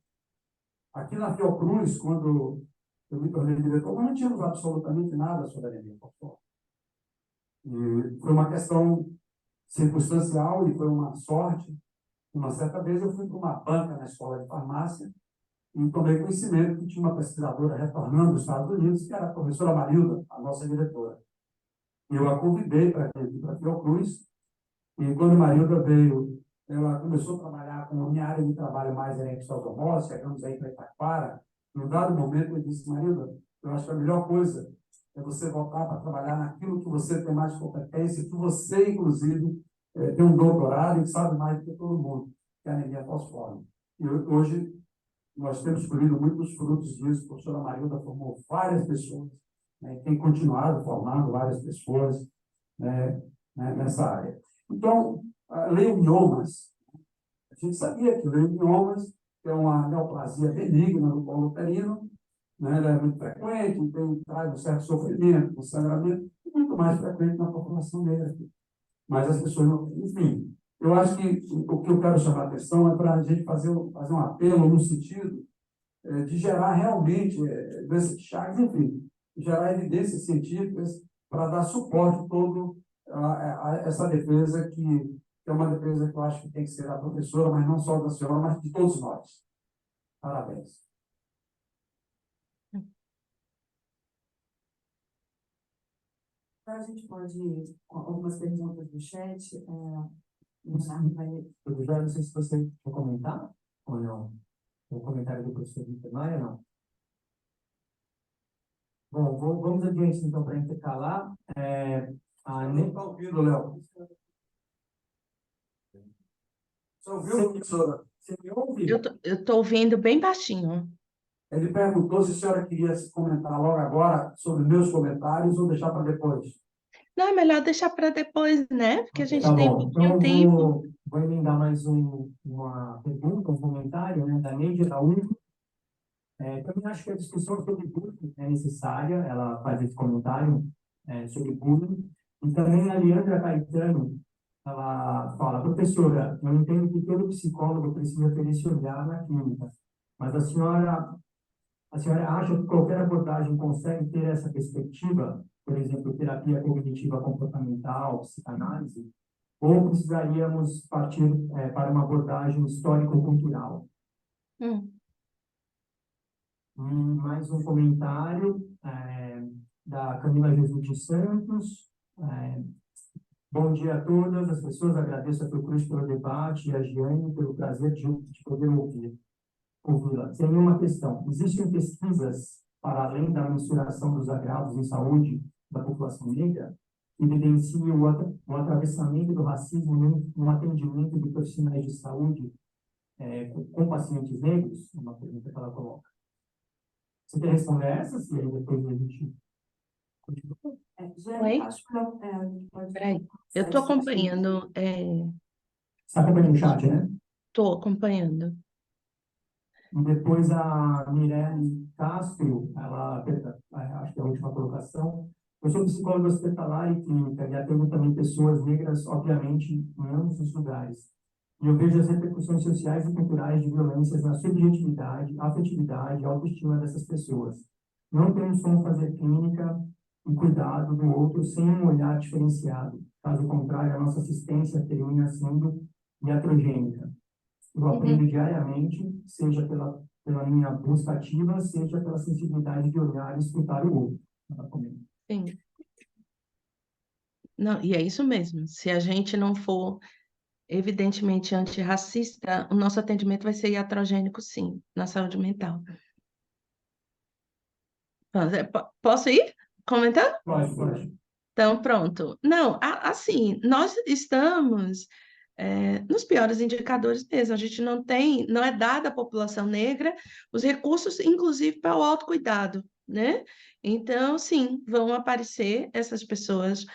Aqui na Fiocruz, quando eu me tornei diretor, nós não tínhamos absolutamente nada sobre anemia falciforme. E foi uma questão circunstancial e foi uma sorte. Uma certa vez eu fui para uma banca na escola de farmácia e tomei conhecimento que tinha uma pesquisadora retornando dos Estados Unidos, que era a professora Marilda, a nossa diretora. E eu a convidei para vir para a Fiocruz, e quando a Marilda veio, ela começou a trabalhar com a minha área de trabalho mais era exosomose, chegamos aí para Itaquara. Em um dado momento, eu disse: Marilda, eu acho que a melhor coisa é você voltar para trabalhar naquilo que você tem mais competência, que você, inclusive, tem um doutorado e sabe mais do que todo mundo, que é a anemia falciforme. E hoje nós temos colhido muitos frutos disso. A professora Marilda formou várias pessoas, né, e tem continuado formando várias pessoas, né, nessa área. Então, leumiomas, a gente sabia que leumiomas é uma neoplasia benigna do colo uterino, né, ela é muito frequente, traz um certo sofrimento, um sangramento, muito mais frequente na população negra. Mas as pessoas não. Enfim, eu acho que o que eu quero chamar a atenção é para a gente fazer um apelo no sentido de gerar realmente doenças de Chagas, enfim, gerar evidências científicas para dar suporte todo a essa defesa, que é uma defesa que eu acho que tem que ser da professora, mas não só da senhora, mas de todos nós. Parabéns. A gente pode ir com algumas perguntas do chat. O Leonardo vai... Eu já não sei se você quer comentar ou não. O comentário do professor Vitor Maia, não. Bom, vamos adiante, então, para intercalar. Não está ouvindo, Léo. Você ouviu, professora? Você me ouve? Eu tô ouvindo bem baixinho. Ele perguntou se a senhora queria se comentar logo agora sobre meus comentários ou deixar para depois. Não, é melhor deixar para depois, né? Porque a gente Tá tem bom. Então, pouquinho tempo. vou emendar mais uma pergunta, um comentário, né, da Neide Araújo. Também acho que a discussão sobre bullying é necessária. Ela faz esse comentário sobre bullying. E também a Leandra Caetano, ela fala: professora, eu entendo que todo psicólogo precisa ter esse olhar na clínica, mas a senhora acha que qualquer abordagem consegue ter essa perspectiva, por exemplo, terapia cognitiva comportamental, psicanálise, ou precisaríamos partir para uma abordagem histórico-cultural? Mais um comentário da Camila Jesus de Santos. Bom dia a todas as pessoas, agradeço a Fiocruz pelo debate e a Giane pelo prazer de poder ouvi-la. Tem uma questão: existem pesquisas para além da mensuração dos agravos em saúde da população negra que evidenciam o atravessamento do racismo no atendimento de profissionais de saúde com pacientes negros? É uma pergunta que ela coloca. Você quer responder essas? E aí depois a gente continua. Oi? Acho que a gente pode... Peraí, eu estou acompanhando. Você está acompanhando o chat, né? Estou acompanhando. E depois a Mirelle Castro, ela, acho que é a última colocação. Eu sou psicóloga hospitalar e clínica e atendo também pessoas negras, obviamente, em ambos os lugares. E eu vejo as repercussões sociais e culturais de violências na subjetividade, afetividade e autoestima dessas pessoas. Não temos como fazer clínica e cuidado do outro sem um olhar diferenciado. Caso contrário, a nossa assistência termina sendo iatrogênica. Eu aprendo diariamente, seja pela minha busca ativa, seja pela sensibilidade de olhar e escutar o outro. Sim. Não, e é isso mesmo. Se a gente não for evidentemente antirracista, o nosso atendimento vai ser iatrogênico, sim, na saúde mental. Posso ir? Comentar? Pode. Então, pronto. Não, assim, nós estamos nos piores indicadores mesmo. A gente não é dada à população negra os recursos, inclusive para o autocuidado, né? Então, sim, vão aparecer essas pessoas,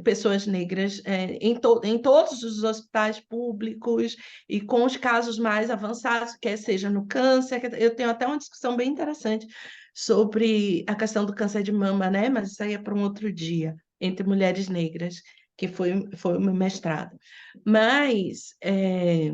pessoas negras, em todos os hospitais públicos e com os casos mais avançados, quer seja no câncer. Eu tenho até uma discussão bem interessante sobre a questão do câncer de mama, né? Mas isso aí é para um outro dia, entre mulheres negras, que foi o meu mestrado. Mas é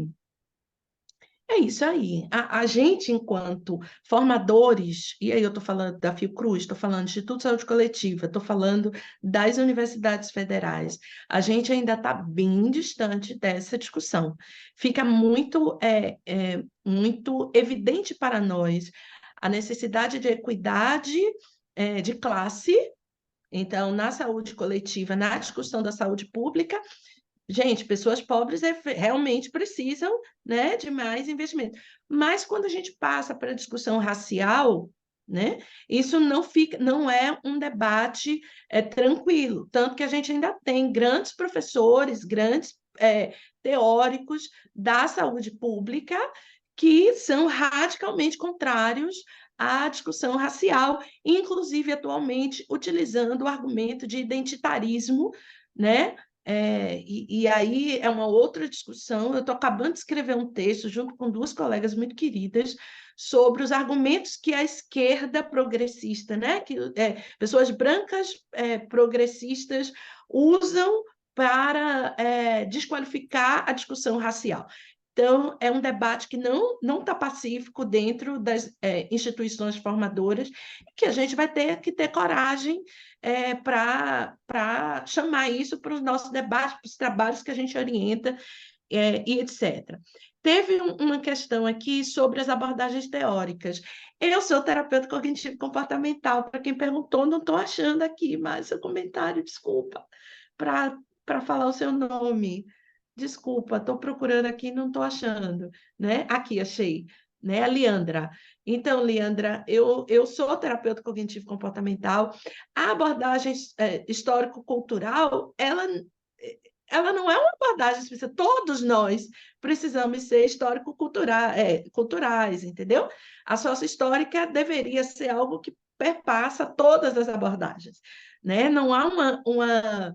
isso aí. A gente, enquanto formadores, e aí eu estou falando da Fiocruz, estou falando do Instituto de Saúde Coletiva, estou falando das universidades federais, a gente ainda está bem distante dessa discussão. Fica muito evidente para nós a necessidade de equidade de classe. Então, na saúde coletiva, na discussão da saúde pública, gente, pessoas pobres realmente precisam, né, de mais investimento. Mas quando a gente passa para a discussão racial, né, isso não é um debate tranquilo. Tanto que a gente ainda tem grandes professores, grandes teóricos da saúde pública que são radicalmente contrários à discussão racial, inclusive atualmente utilizando o argumento de identitarismo, né? E aí é uma outra discussão. Eu estou acabando de escrever um texto junto com duas colegas muito queridas sobre os argumentos que a esquerda progressista, né? Pessoas brancas progressistas usam para desqualificar a discussão racial. Então, é um debate que não está pacífico dentro das instituições formadoras, que a gente vai ter que ter coragem para chamar isso para os nossos debates, para os trabalhos que a gente orienta, e etc. Teve uma questão aqui sobre as abordagens teóricas. Eu sou terapeuta cognitivo comportamental, para quem perguntou, não estou achando aqui mais seu comentário, desculpa, para falar o seu nome. Desculpa, estou procurando aqui e não estou achando, né? Aqui, achei, né? A Leandra. Então, Leandra, eu sou terapeuta cognitivo comportamental. A abordagem histórico-cultural, ela não é uma abordagem específica. Todos nós precisamos ser culturais, entendeu? A sócio-histórica deveria ser algo que perpassa todas as abordagens, né? Não há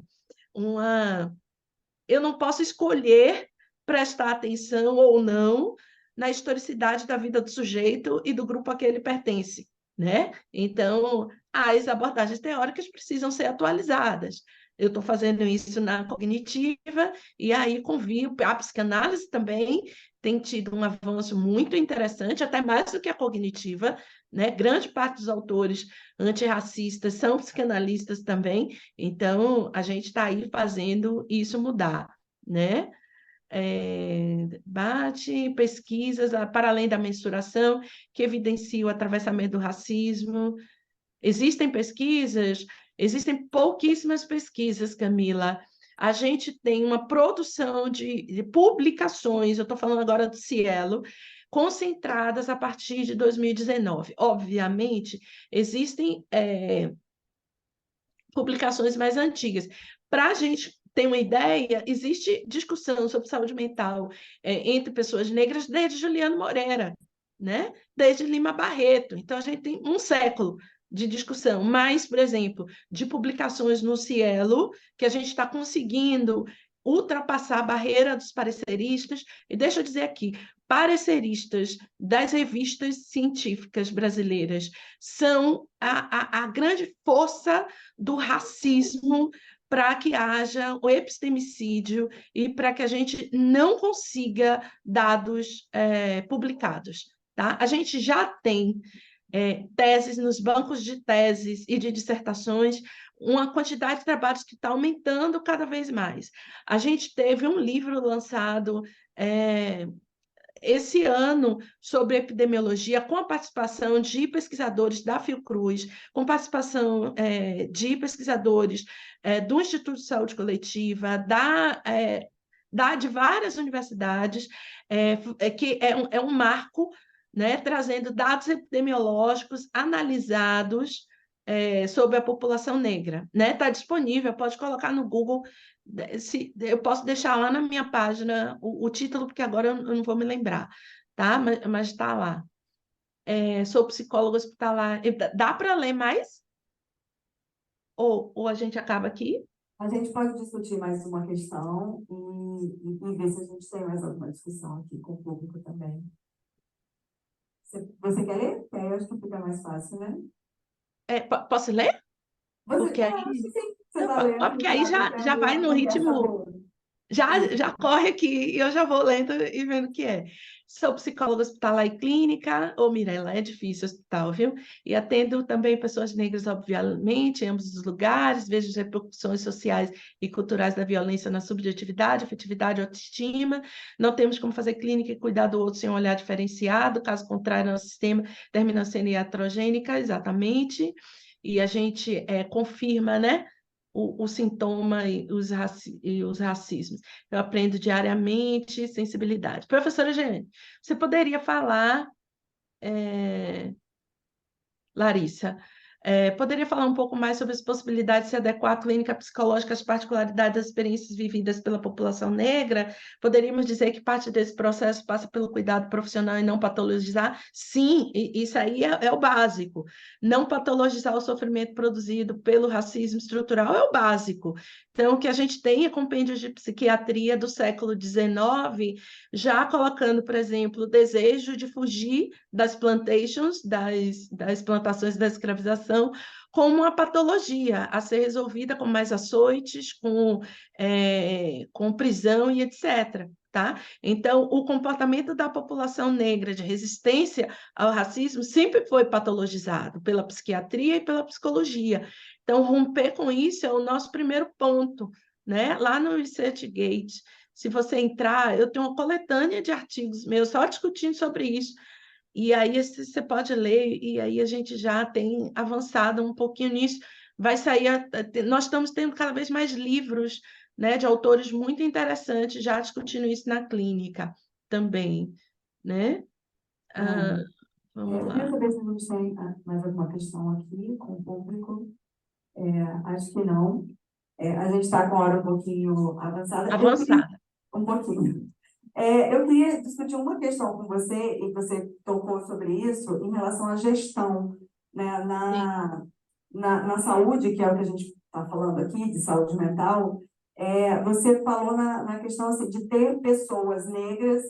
eu não posso escolher prestar atenção ou não na historicidade da vida do sujeito e do grupo a que ele pertence, né? Então, as abordagens teóricas precisam ser atualizadas. Eu estou fazendo isso na cognitiva, e aí convivo, a psicanálise também tem tido um avanço muito interessante, até mais do que a cognitiva, né? Grande parte dos autores antirracistas são psicanalistas também, então a gente está aí fazendo isso mudar, né? Debate, pesquisas para além da mensuração que evidenciam o atravessamento do racismo. Existem pesquisas? Existem pouquíssimas pesquisas, Camila. A gente tem uma produção de publicações, eu estou falando agora do Cielo, concentradas a partir de 2019. Obviamente, existem publicações mais antigas. Para a gente ter uma ideia, existe discussão sobre saúde mental entre pessoas negras desde Juliano Moreira, né? Desde Lima Barreto. Então, a gente tem um século de discussão, mas, por exemplo, de publicações no Cielo, que a gente está conseguindo ultrapassar a barreira dos pareceristas. E deixa eu dizer aqui, pareceristas das revistas científicas brasileiras são a grande força do racismo para que haja o epistemicídio e para que a gente não consiga dados publicados. Tá? A gente já tem teses nos bancos de teses e de dissertações, uma quantidade de trabalhos que está aumentando cada vez mais. A gente teve um livro lançado esse ano sobre epidemiologia, com a participação de pesquisadores da Fiocruz, com participação de pesquisadores do Instituto de Saúde Coletiva, de várias universidades, que é um marco, né, trazendo dados epidemiológicos analisados sobre a população negra. Está disponível, pode colocar no Google, Eu posso deixar lá na minha página o título, porque agora eu não vou me lembrar, tá? Mas está lá. Sou psicóloga hospitalar. Dá para ler mais? Ou a gente acaba aqui? A gente pode discutir mais uma questão e ver se a gente tem mais alguma discussão aqui com o público também. Você quer ler? Que aí eu acho que fica mais fácil, né? Posso ler? Você, Porque aí, acho que sim. Você não, está lendo, porque você aí está já vai no não quer ritmo. saber. Já corre aqui e eu já vou lendo e vendo o que é. Sou psicóloga hospitalar e clínica, ô Mirella, é difícil hospital, viu? E atendo também pessoas negras, obviamente, em ambos os lugares, vejo as repercussões sociais e culturais da violência na subjetividade, afetividade e autoestima. Não temos como fazer clínica e cuidar do outro sem um olhar diferenciado, caso contrário, nosso sistema termina sendo iatrogênica, exatamente. E a gente confirma, né? O sintoma e os racismos. Eu aprendo diariamente sensibilidade. Professora Jeane, você poderia falar, Larissa, poderia falar um pouco mais sobre as possibilidades de se adequar à clínica psicológica às particularidades das experiências vividas pela população negra? Poderíamos dizer que parte desse processo passa pelo cuidado profissional e não patologizar? Sim, isso aí é o básico. Não patologizar o sofrimento produzido pelo racismo estrutural é o básico. Então, que a gente tenha compêndios de psiquiatria do século XIX, já colocando, por exemplo, o desejo de fugir das plantations, das plantações da escravização, como uma patologia a ser resolvida com mais açoites, com prisão e etc. Tá? Então, o comportamento da população negra de resistência ao racismo sempre foi patologizado pela psiquiatria e pela psicologia. Então, romper com isso é o nosso primeiro ponto, né? Lá no ResearchGate, se você entrar, eu tenho uma coletânea de artigos meus só discutindo sobre isso. E aí você pode ler, e aí a gente já tem avançado um pouquinho nisso. Vai sair, nós estamos tendo cada vez mais livros, né, de autores muito interessantes já discutindo isso na clínica também, né? Ah, vamos Eu queria lá. saber se a gente tem mais alguma questão aqui com o público. Acho que não. A gente está com a hora um pouquinho avançada. Eu queria Avançada. um pouquinho. Eu queria discutir uma questão com você, e você tocou sobre isso, em relação à gestão, né, Sim, na saúde, que é o que a gente está falando aqui, de saúde mental. Você falou na questão assim, de ter pessoas negras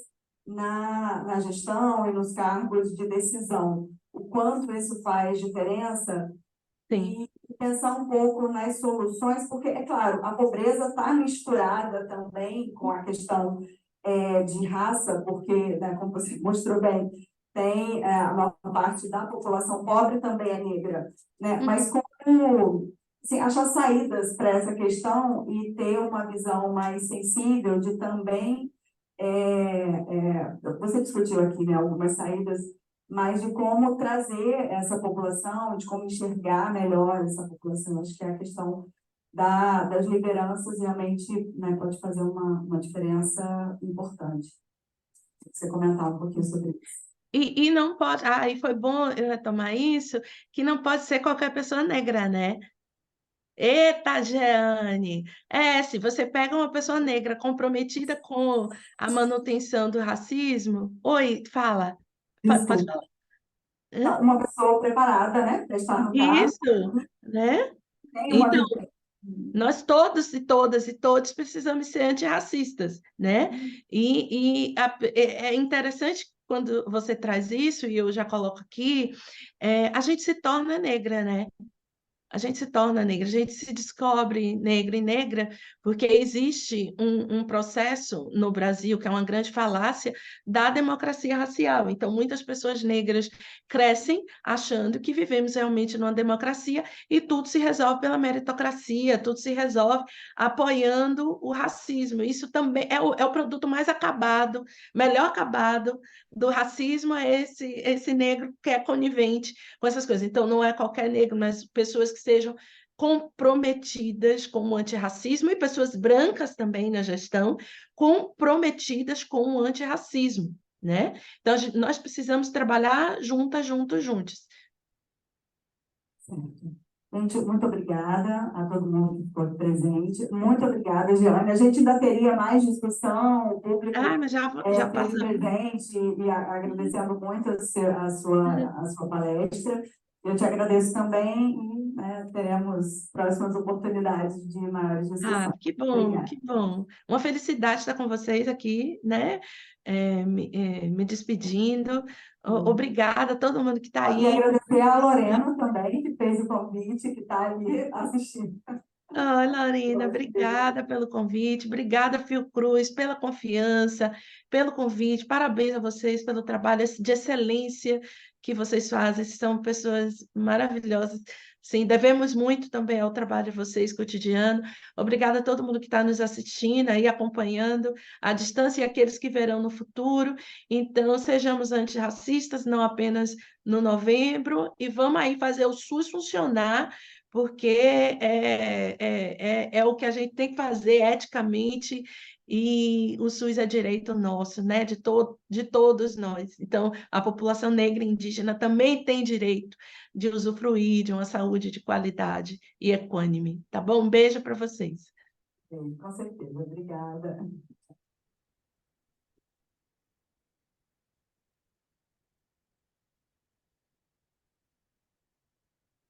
na gestão e nos cargos de decisão. O quanto isso faz diferença sim, e pensar um pouco nas soluções, porque, é claro, a pobreza está misturada também com a questão de raça, porque, né, como você mostrou bem, tem uma parte da população pobre também é negra, né? Mas como assim, achar saídas para essa questão e ter uma visão mais sensível de também você discutiu aqui, né, algumas saídas, mas de como trazer essa população, de como enxergar melhor essa população. Acho que é a questão das lideranças realmente, né, pode fazer uma diferença importante. Você comentar um pouquinho sobre isso. E não pode, e foi bom eu retomar isso, que não pode ser qualquer pessoa negra, né? Eita, Jeane! Se você pega uma pessoa negra comprometida com a manutenção do racismo, oi, fala, pode Desculpa. falar. Hã? Não, uma pessoa preparada, né, para estar no cargo, Isso, né? tem uma Então, vivência. nós todos e todas e todos precisamos ser antirracistas, né? É interessante quando você traz isso, e eu já coloco aqui, a gente se torna negra, né? A gente se torna negra, a gente se descobre negra e negra, porque existe um processo no Brasil, que é uma grande falácia, da democracia racial. Então, muitas pessoas negras crescem achando que vivemos realmente numa democracia e tudo se resolve pela meritocracia, tudo se resolve apoiando o racismo. Isso também é o produto mais acabado, melhor acabado do racismo, é esse negro que é conivente com essas coisas. Então, não é qualquer negro, mas pessoas que sejam comprometidas com o antirracismo e pessoas brancas também na gestão, comprometidas com o antirracismo, né? Então, nós precisamos trabalhar juntas, juntos. Certo. Gente, muito obrigada a todo mundo que ficou presente. Muito obrigada, Jeane. A gente ainda teria mais discussão, o público mas já esteve passamos. presente e agradecendo muito a sua palestra. Eu te agradeço também e teremos próximas oportunidades de maiores discussões. Que bom, Obrigada. que bom. Uma felicidade estar com vocês aqui, né? Me despedindo. Obrigada a todo mundo que está E aí. agradecer a Lorena também, que fez o convite, que está ali assistindo. Lorena, obrigada pelo convite, obrigada, Fiocruz, pela confiança, pelo convite, parabéns a vocês pelo trabalho de excelência que vocês fazem, são pessoas maravilhosas. Sim, devemos muito também ao trabalho de vocês cotidiano. Obrigada a todo mundo que está nos assistindo aí, acompanhando à distância e aqueles que verão no futuro. Então, sejamos antirracistas, não apenas no novembro, e vamos aí fazer o SUS funcionar, porque é o que a gente tem que fazer eticamente, e o SUS é direito nosso, né? De todos nós. Então, a população negra e indígena também tem direito de usufruir de uma saúde de qualidade e equânime, tá bom? Um beijo para vocês. Com certeza, obrigada.